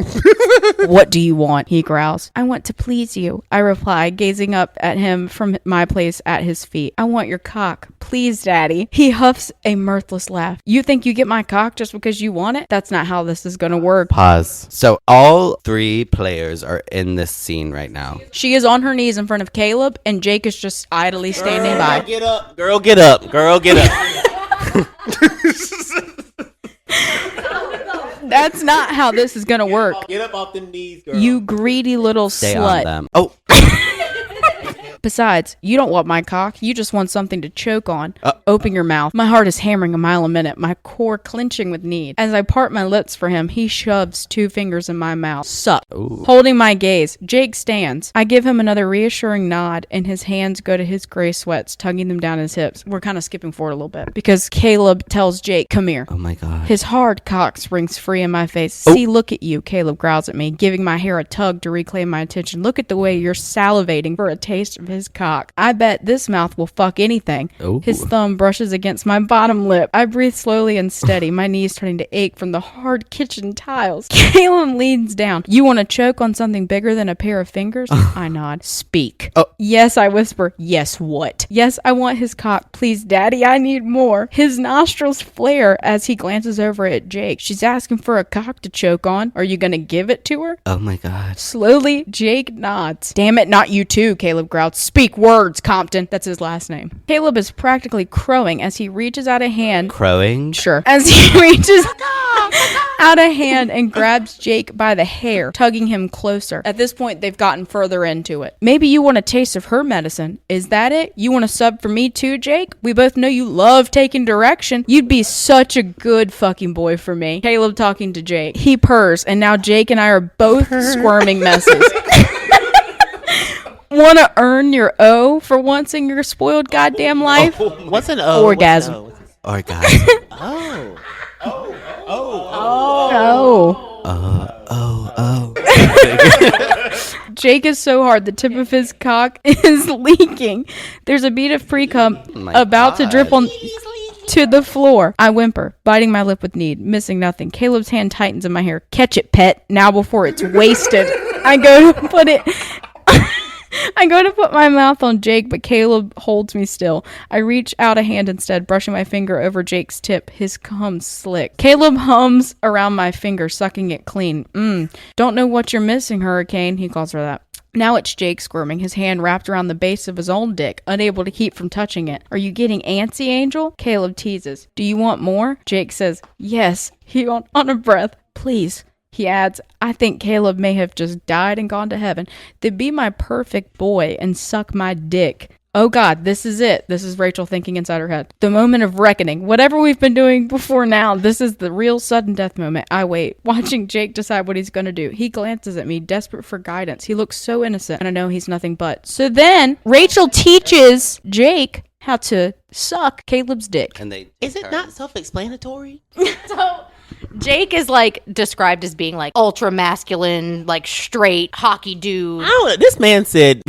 What do you want? He growls. I want to please you, I reply, gazing up at him from my place at his feet. I want your cock. Please, daddy. He huffs a mirthless laugh. You think you get my cock just because you want it? That's not how this is going to work. Pause. So all 3 players are in this scene right now. She is on her knees in front of Caleb, and Jake is just idly standing by. Get up. Girl, get up. Girl, get up. That's not how this is going to work. Get up off them knees, girl. You greedy little Stay on slut. them. Oh, Besides, you don't want my cock. You just want something to choke on. Open your mouth. My heart is hammering a mile a minute, my core clenching with need. As I part my lips for him, he shoves 2 fingers in my mouth. Suck. Holding my gaze, Jake stands. I give him another reassuring nod, and his hands go to his gray sweats, tugging them down his hips. We're kind of skipping forward a little bit because Caleb tells Jake, come here. oh my God. His hard cock springs free in my face. See, look at you, Caleb growls at me, giving my hair a tug to reclaim my attention. Look at the way you're salivating for a taste of his cock. I bet this mouth will fuck anything. Ooh. His thumb brushes against my bottom lip. I breathe slowly and steady, my knees starting to ache from the hard kitchen tiles. Caleb leans down. You want to choke on something bigger than a pair of fingers? I nod. Speak. Yes, I whisper. Yes, what? Yes, I want his cock. Please, daddy, I need more. His nostrils flare as he glances over at Jake. She's asking for a cock to choke on. Are you gonna give it to her? Oh my God. Slowly, Jake nods. Damn it, not you too, Caleb growls. Speak words, Compton. That's his last name. Caleb is practically crowing as he reaches out a hand. Crowing? Sure. As he reaches out a hand and grabs Jake by the hair, tugging him closer. At this point, they've gotten further into it. Maybe you want a taste of her medicine. Is that it? You want a sub for me too, Jake? We both know you love taking direction. You'd be such a good fucking boy for me. Caleb talking to Jake. He purrs, and now Jake and I are both squirming messes. Want to earn your O for once in your spoiled goddamn life? What's an O? Orgasm. Orgasm. Oh. Jake is so hard, the tip of his cock is leaking. There's a bead of pre-cum about to drip on to the floor. I whimper, biting my lip with need, missing nothing. Caleb's hand tightens in my hair. Catch it, pet, now before it's wasted. I go to put it I go to put my mouth on Jake, but Caleb holds me still. I reach out a hand instead, brushing my finger over Jake's tip. His cum's slick. Caleb hums around my finger, sucking it clean. Don't know what you're missing, Hurricane. He calls her that. Now it's Jake squirming, his hand wrapped around the base of his own dick, unable to keep from touching it. Are you getting antsy, Angel? Caleb teases. Do you want more? Jake says, yes. He on a breath. Please. He adds, I think Caleb may have just died and gone to heaven. Then be my perfect boy and suck my dick. Oh God, this is it. This is Rachel thinking inside her head. The moment of reckoning. Whatever we've been doing before now, this is the real sudden death moment. I wait, watching Jake decide what he's going to do. He glances at me, desperate for guidance. He looks so innocent, and I know he's nothing but. So then, Rachel teaches Jake how to suck Caleb's dick. And they Is it not self-explanatory? So Jake is like described as being like ultra masculine, like straight hockey dude. I don't know. This man said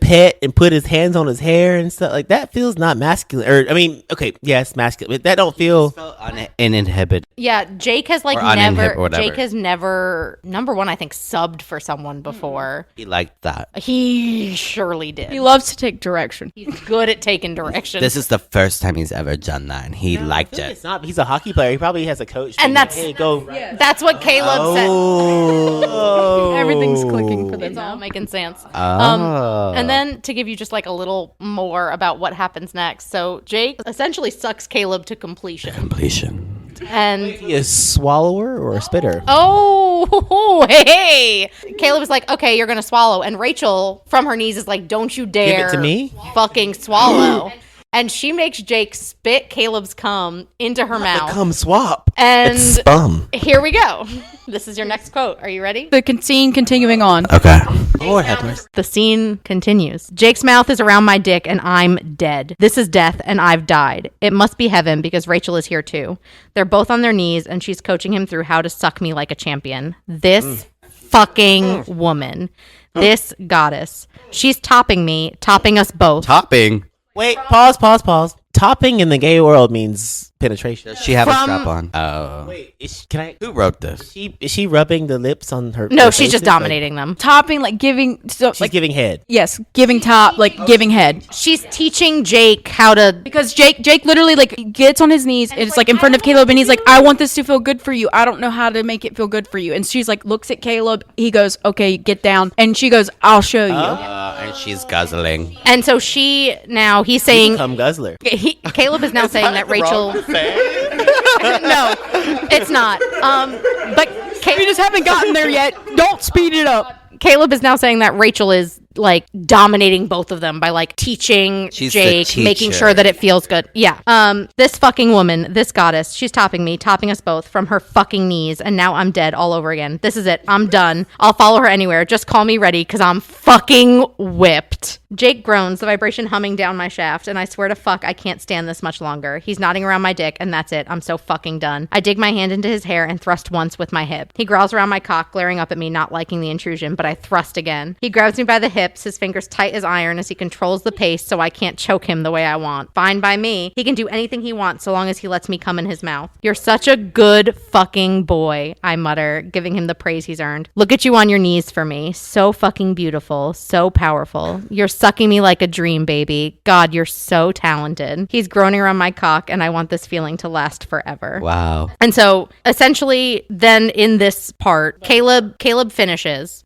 pet and put his hands on his hair and stuff like that. Feels not masculine. Or I mean, okay, yes, masculine, but that don't feel uninhibited. Yeah, Jake has like Or never. uninhib- whatever. Jake has never. Number one, I think subbed for someone before. He liked that. He surely did. He loves to take direction. He's good at taking direction. This is the first time he's ever done that, and he liked it. It's not. He's a hockey player. He probably has a coach. And that's- hey, go. That's what Caleb said. Oh, Everything's clicking for them It's all now. making sense. Oh. And then to give you just like a little more about what happens next. So Jake essentially sucks Caleb to completion. Completion. And He a swallower or a spitter? oh, hey. Caleb is like, okay, you're going to swallow. And Rachel from her knees is like, don't you dare to me? fucking swallow. And she makes Jake spit Caleb's cum into her mouth. Come swap. And It's spum. here we go. This is your next quote. Are you ready? The scene continuing on. Okay. Lord have mercy. The scene continues. Jake's mouth is around my dick and I'm dead. This is death and I've died. It must be heaven because Rachel is here too. They're both on their knees and she's coaching him through how to suck me like a champion. This fucking woman. This goddess. She's topping me, topping us both. Topping. Wait, pause. Topping in the gay world means penetration. Does she have a From- strap on? Oh. Wait, can I? Who wrote this? Is she rubbing the lips on her? No, her she's just faces? Like, dominating them. Topping, like giving, so she's like giving head. yes, giving top, like giving head. She's teaching Jake how to. Because Jake literally like gets on his knees. It's like in front of Caleb, and he's like, "I want this to feel good for you. I don't know how to make it feel good for you." And she's like, looks at Caleb. He goes, "Okay, get down." And she goes, "I'll show you." And she's guzzling. And so he's saying. Come guzzler. Caleb is now saying that Rachel. No, it's not. But We just haven't gotten there yet. Don't speed it up. Caleb is now saying that Rachel is like dominating both of them by like teaching She's the Jake, making teacher. sure that it feels good. Yeah. This fucking woman, this goddess, she's topping me, topping us both from her fucking knees, and now I'm dead all over again. This is it. I'm done. I'll follow her anywhere. Just call me ready because I'm fucking whipped. Jake groans, the vibration humming down my shaft, and I swear to fuck I can't stand this much longer. He's nodding around my dick, and that's it. I'm so fucking done. I dig my hand into his hair and thrust once with my hip. He growls around my cock, glaring up at me, not liking the intrusion, but I thrust again. He grabs me by the hips, his fingers tight as iron as he controls the pace so I can't choke him the way I want. Fine by me. He can do anything he wants so long as he lets me come in his mouth. You're such a good fucking boy, I mutter, giving him the praise he's earned. Look at you on your knees for me. So fucking beautiful. So powerful. You're sucking me like a dream, baby. God, you're so talented. He's groaning around my cock and I want this feeling to last forever. Wow. And so essentially then in this part, Caleb finishes.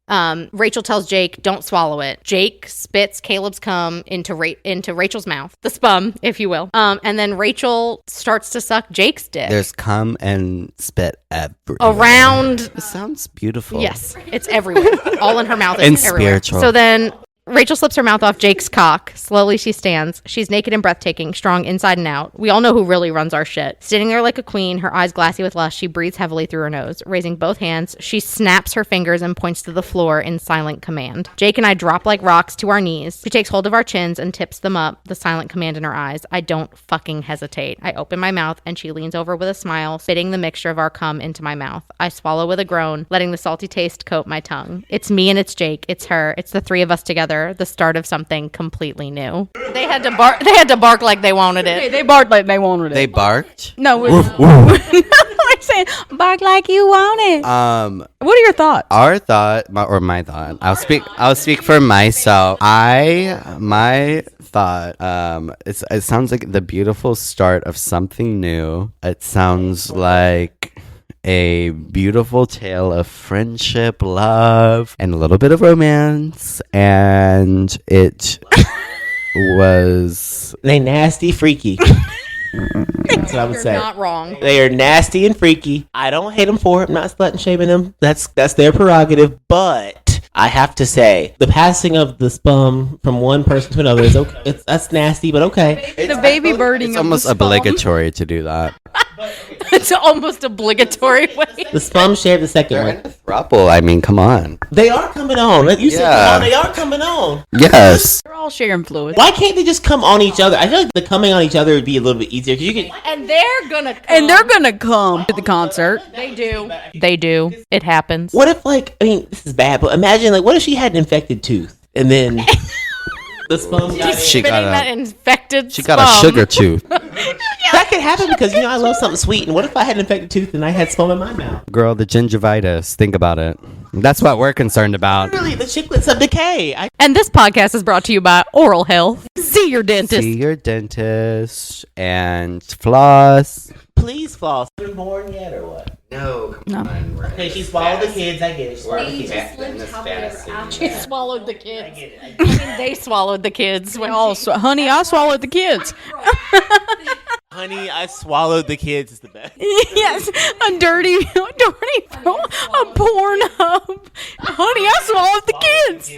Rachel tells Jake, don't swallow it. Jake spits Caleb's cum into Rachel's mouth, the spum, if you will. And then Rachel starts to suck Jake's dick. There's cum and spit everywhere. Around. It sounds beautiful. Yes, it's everywhere. All in her mouth. And It's everywhere. spiritual. So then Rachel slips her mouth off Jake's cock. Slowly she stands. She's naked and breathtaking, strong inside and out. We all know who really runs our shit. Standing there like a queen, her eyes glassy with lust, she breathes heavily through her nose. Raising both hands, she snaps her fingers and points to the floor in silent command. Jake and I drop like rocks to our knees. She takes hold of our chins and tips them up, the silent command in her eyes. I don't fucking hesitate. I open my mouth and she leans over with a smile, spitting the mixture of our cum into my mouth. I swallow with a groan, letting the salty taste coat my tongue. It's me and it's Jake. It's her. It's the three of us together. The start of something completely new. They had to bark. They had to bark like they wanted it. They barked like they wanted it. They barked? No, saying, bark like you want it. What are your thoughts? My thought. I'll speak for myself. My thought. It sounds like the beautiful start of something new. It sounds like a beautiful tale of friendship, love, and a little bit of romance. And it was They nasty, freaky. That's what I would You're say. not wrong. They are nasty and freaky. I don't hate them for it. I'm not slut shaming them. That's their prerogative. But I have to say, the passing of the sperm from one person to another is okay. That's nasty, but okay. The baby birding. it's of almost the sperm. obligatory to do that. It's almost obligatory way. The sperm shared the second They're one. in a throuple. I mean, come on. They are coming on. Like you said, Yeah. come on, they are coming on. Yes. They're all sharing fluid. Why can't they just come on each other? I feel like the coming on each other would be a little bit easier because you could. And they're gonna come. And they're gonna come to the concert. They do. They do. It happens. What if, like, I mean, this is bad, but imagine, like, what if she had an infected tooth and then the sperm got in? She Spitting got that a infected she got a sperm. sugar tooth. That could happen because, I love something sweet. And what if I had an infected tooth and I had sperm in my mouth? Girl, the gingivitis. Think about it. That's what we're concerned about. Really, the chiclets of decay. And this podcast is brought to you by Oral Health. See your dentist. See your dentist and floss. Please floss. Been born yet or what? No, No. Okay, she swallowed the kids. I get it. She swallowed the kids. She swallowed the kids. I get it. I mean, they swallowed the kids. When Honey, I swallowed the kids. Honey, I swallowed the kids is the best. Yes, a dirty a porn hub. Honey, I swallowed the kids.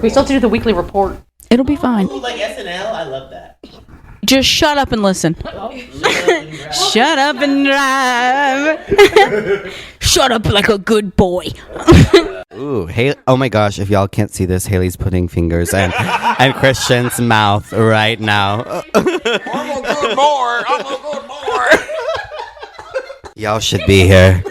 we still have to do the weekly report. It'll be fine. Ooh, like SNL, I love that. Just shut up and listen. Shut up and drive. Shut up like a good boy. Ooh, oh my gosh, if y'all can't see this, Haley's putting fingers in and Christian's mouth right now. I'm a good boy. I'm a good boy. Y'all should be here.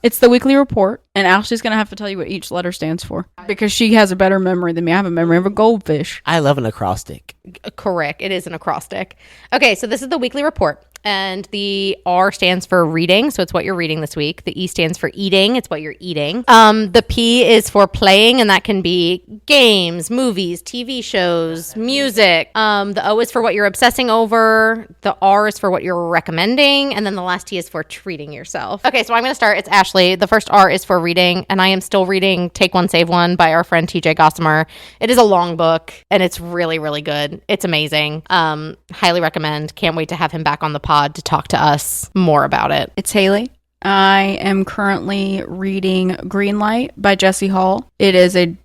It's the weekly report, and Ashley's going to have to tell you what each letter stands for because she has a better memory than me. I have a memory of a goldfish. I love an acrostic. Correct. It is an acrostic. Okay, so this is the weekly report. And the R stands for reading, so it's what you're reading this week. The E stands for eating, it's what you're eating. The P is for playing, and that can be games, movies, TV shows, music. The O is for what you're obsessing over. The R is for what you're recommending. And then the last T is for treating yourself. Okay, so I'm going to start. It's Ashley. The first R is for reading, and I am still reading Take One, Save One by our friend TJ Gossamer. It is a long book, and it's really, really good. It's amazing. Highly recommend. Can't wait to have him back on the pod to talk to us more about it. It's Haley. I am currently reading Greenlight by Jesse Hall. It is a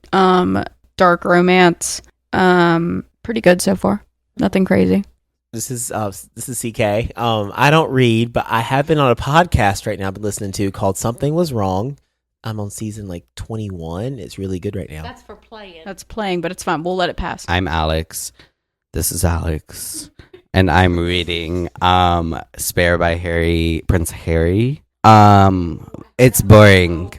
dark romance. Pretty good so far. Nothing crazy. This is CK. I don't read, but I have been on a podcast right now I've been listening to called Something Was Wrong. I'm on season 21. It's really good right now. That's for playing. That's playing, but it's fine. We'll let it pass. I'm Alex. This is Alex. And I'm reading Spare by Prince Harry. It's boring.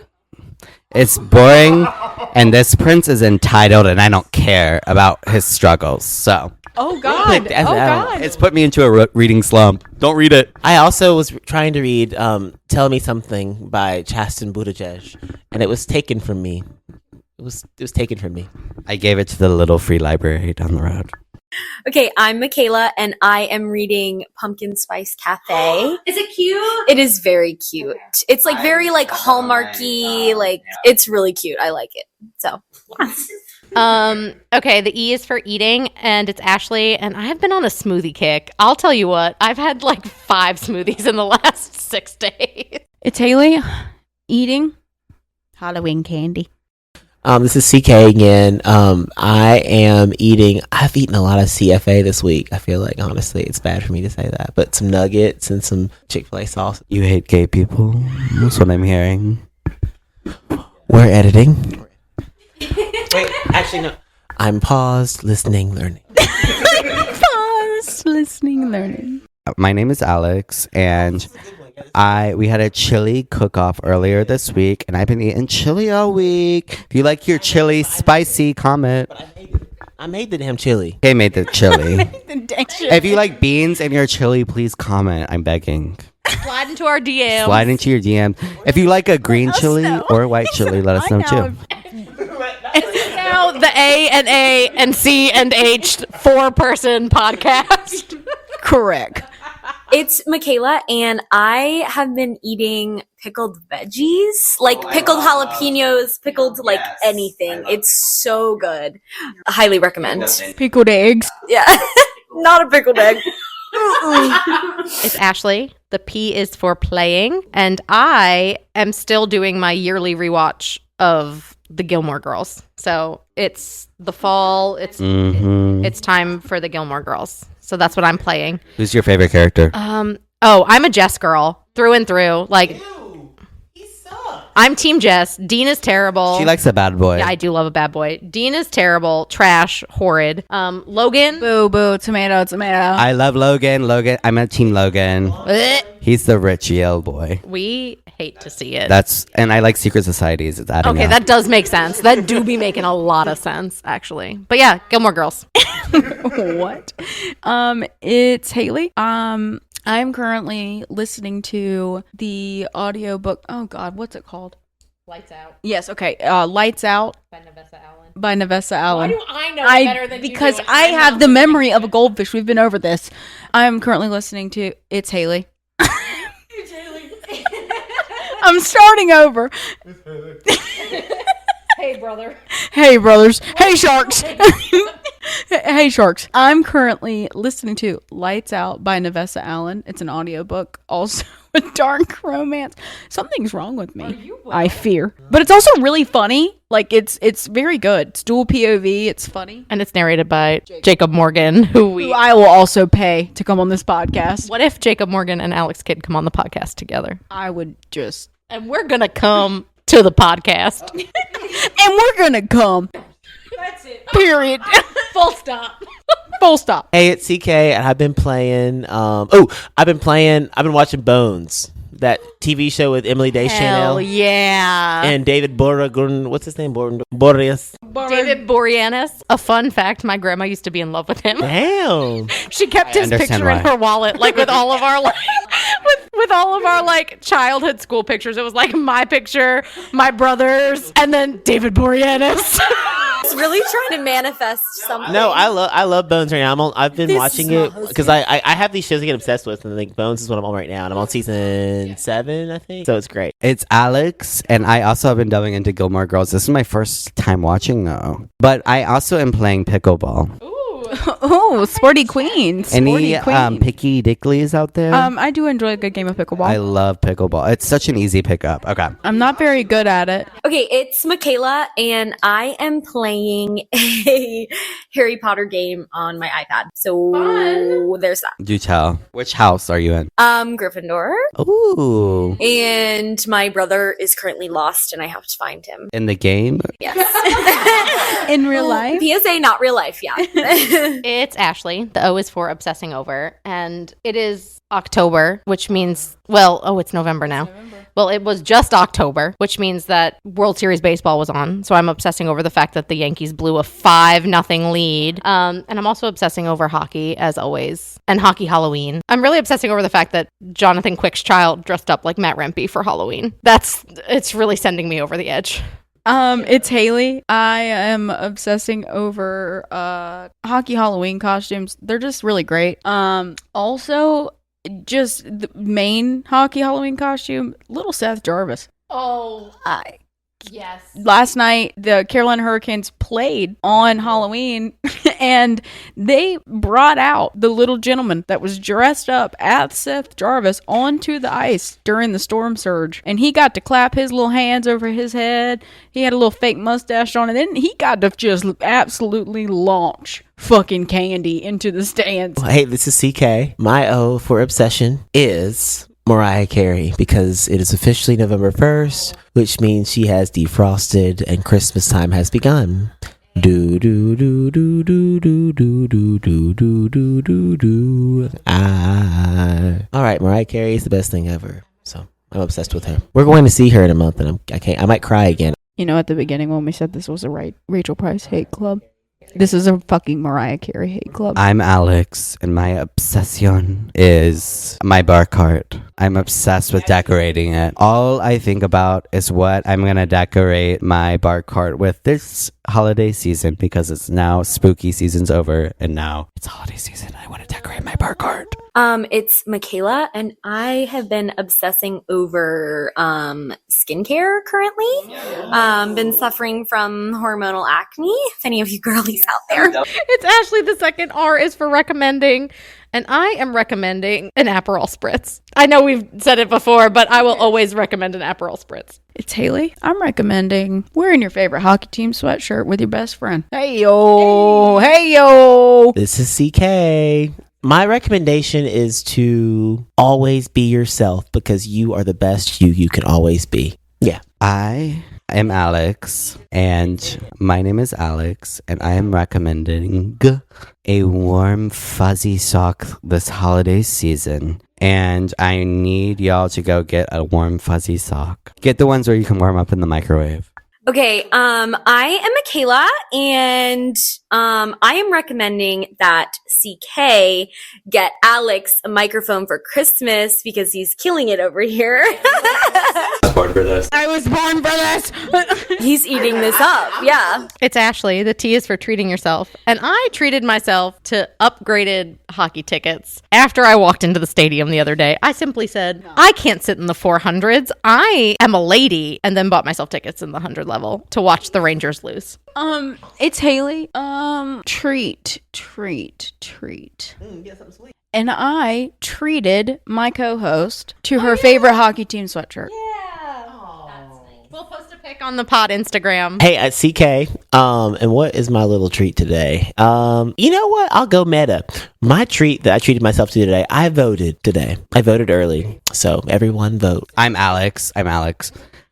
It's boring, and this prince is entitled, and I don't care about his struggles. So Oh God! As Oh an adult. God! it's put me into a reading slump. Don't read it. I also was trying to read Tell Me Something by Chasten Buttigieg, and it was taken from me. It was taken from me. I gave it to the little free library down the road. Okay, I'm Michaela, and I am reading Pumpkin Spice Cafe. Is it cute? It is very cute. It's like very like Hallmarky, like it's really cute. I like it. So Okay, the E is for eating, and it's Ashley, and I have been on a smoothie kick. I'll tell you what, I've had like 5 smoothies in the last 6 days. It's Haley. Eating Halloween candy. This is CK again. I am eating. I've eaten a lot of CFA this week. I feel like honestly, it's bad for me to say that, but some nuggets and some Chick-fil-A sauce. You hate gay people? That's what I'm hearing. We're editing. Wait, actually no. I'm paused, listening, learning. Pause, listening, learning. My name is Alex, and we had a chili cook-off earlier this week, and I've been eating chili all week. If you like your chili spicy, comment. I made the damn chili. Okay, made the chili. If you like beans in your chili, please comment. I'm begging. Slide into our DMs. Slide into your DM. If you like a green chili or white chili, let us know too. Now the A and C and H 4-person podcast. Correct. It's Michaela, and I have been eating pickled veggies, like pickled jalapenos, pickled like anything. It's so good. I highly recommend. Pickled eggs. Yeah, not a pickled egg. It's Ashley. The P is for playing, and I am still doing my yearly rewatch of the Gilmore Girls. So it's the fall. It's time for the Gilmore Girls. So that's what I'm playing. Who's your favorite character? I'm a Jess girl through and through. Like, He sucks. I'm Team Jess. Dean is terrible. She likes a bad boy. Yeah, I do love a bad boy. Dean is terrible, trash, horrid. Logan. Boo, boo, tomato, tomato. I love Logan. I'm a Team Logan. He's the rich Yale boy. We hate to see it. And I like secret societies. It's adding Okay, up. that does make sense. That do be making a lot of sense, actually. But yeah, Gilmore Girls. What? It's Haley. I'm currently listening to the audiobook. Oh God, what's it called? Lights Out Yes, okay. Lights Out by Nevessa Allen. by Nevessa Allen. Why do I know it better than because you do? I have the memory of a goldfish. We've been over this. I'm currently listening to It's Haley. It's Haley. I'm starting over. Hey, brother. Hey, brothers. Hey, sharks. Hey, sharks. I'm currently listening to Lights Out by Nevessa Allen. It's an audiobook, also a dark romance. Something's wrong with me, I fear. But it's also really funny. Like, it's very good. It's dual POV. It's funny. And it's narrated by Jacob Morgan, who I will also pay to come on this podcast. What if Jacob Morgan and Alex Kidd come on the podcast together? I would just... And we're going to come to the podcast. And we're gonna come. That's it. Period. Full stop. Full stop. Hey, it's CK, and I've been playing. I've been watching Bones, that TV show with Emily Hell Deschanel yeah. and David Boreanaz. What's his name? Boreas. David Boreanaz. A fun fact, my grandma used to be in love with him. Damn. She kept his understand picture in why. her wallet, like with all of our like with all of our like childhood school pictures. It was like my picture, my brother's, and then David Boreanaz. It's really trying to manifest something. No, I love Bones right now. I've been watching it because I have these shows I get obsessed with, and I think Bones is what I'm on right now, and I'm on season 7, I think. So it's great. It's Alex, and I also have been delving into Gilmore Girls. This is my first time watching, though. But I also am playing pickleball. Oh, sporty queen. Any Sporty queen. picky dicklies out there? I do enjoy a good game of pickleball. I love pickleball. It's such an easy pickup. Okay. I'm not very good at it. Okay, it's Michaela, and I am playing a Harry Potter game on my iPad. So there's that. Do tell. Which house are you in? Gryffindor, Ooh. and my brother is currently lost, and I have to find him. In the game? Yes. In real life? PSA, not real life. Yeah. It's Ashley. The O is for obsessing over. And it is October, which means, it's November now. Well, it was just October, which means that World Series baseball was on. So I'm obsessing over the fact that the Yankees blew a 5-0 lead. And I'm also obsessing over hockey, as always, and hockey Halloween. I'm really obsessing over the fact that Jonathan Quick's child dressed up like Matt Rempe for Halloween. It's really sending me over the edge. It's Haley. I am obsessing over hockey Halloween costumes. They're just really great. Also, just the main hockey Halloween costume, little Seth Jarvis. Oh, yes. Last night, the Carolina Hurricanes played on Halloween, and they brought out the little gentleman that was dressed up as Seth Jarvis onto the ice during the storm surge. And he got to clap his little hands over his head. He had a little fake mustache on, and then he got to just absolutely launch fucking candy into the stands. Hey, this is CK. My O for obsession is Mariah Carey, because it is officially November 1st, which means she has defrosted and Christmas time has begun. Do do do do do do do do do do do do do. All right, Mariah Carey is the best thing ever. So I'm obsessed with her. We're going to see her in a month, and I might cry again. You know, at the beginning when we said this was a Rachel Price hate club, This is a fucking Mariah Carey hate club. I'm Alex, and my obsession is my bar cart. I'm obsessed with decorating it. All I think about is what I'm going to decorate my bar cart with this holiday season, because it's now spooky season's over, and now it's holiday season. I want to decorate my bar cart. It's Michaela, and I have been obsessing over skincare currently. Been suffering from hormonal acne. If any of you girlies out there. It's Ashley. The second R is for recommending. And I am recommending an Aperol Spritz. I know we've said it before, but I will always recommend an Aperol Spritz. It's Haley. I'm recommending wearing your favorite hockey team sweatshirt with your best friend. Hey yo, hey yo. This is CK. My recommendation is to always be yourself, because you are the best you can always be. Yeah. I am Alex, and my name is Alex, and I am recommending a warm, fuzzy sock this holiday season. And I need y'all to go get a warm, fuzzy sock. Get the ones where you can warm up in the microwave. Okay, I am Michaela, and I am recommending that CK get Alex a microphone for Christmas because he's killing it over here. I was born for this. I was born for this. He's eating this up, yeah. It's Ashley. The T is for treating yourself. And I treated myself to upgraded hockey tickets. After I walked into the stadium the other day, I simply said, I can't sit in the 400s. I am a lady. And then bought myself tickets in the 100 level to watch the Rangers lose. It's Haley. Treat. And I treated my co-host to her favorite hockey team sweatshirt. We'll post a pic on the pod Instagram. Hey, at CK, and what is my little treat today? You know what? I'll go meta. My treat that I treated myself to today, I voted today. I voted early. So everyone vote. I'm Alex.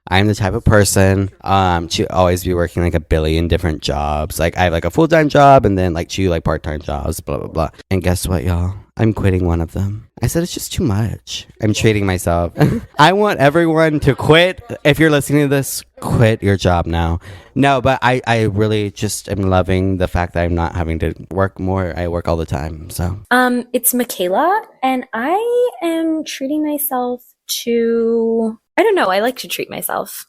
I'm the type of person to always be working like a billion different jobs. Like I have like a full-time job and then like 2 like part-time jobs, blah, blah, blah. And guess what, y'all? I'm quitting one of them. I said it's just too much. I'm treating myself. I want everyone to quit. If you're listening to this, quit your job now. No, but I really just am loving the fact that I'm not having to work more. I work all the time, so. It's Michaela, and I am treating myself to... I don't know. I like to treat myself.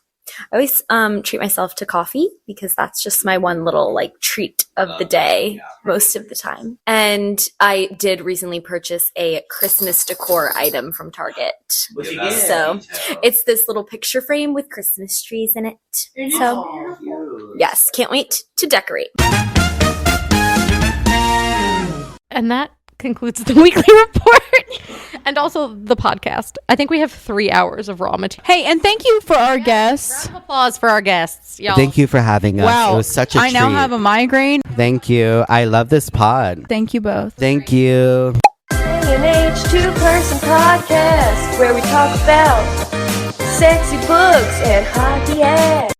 I always treat myself to coffee because that's just my one little like treat of the day most of the time. And I did recently purchase a Christmas decor item from Target. So it's this little picture frame with Christmas trees in it. So yes, can't wait to decorate. And that concludes the weekly report and also the podcast. I think we have 3 hours of raw material. Hey, and thank you for our guests. Round of applause for our guests, y'all. Thank you for having us. Wow. It was such a treat. I now have a migraine. Thank you. I love this pod. Thank you both. Thank you. An age 2-person podcast where we talk about sexy books and hockey ass.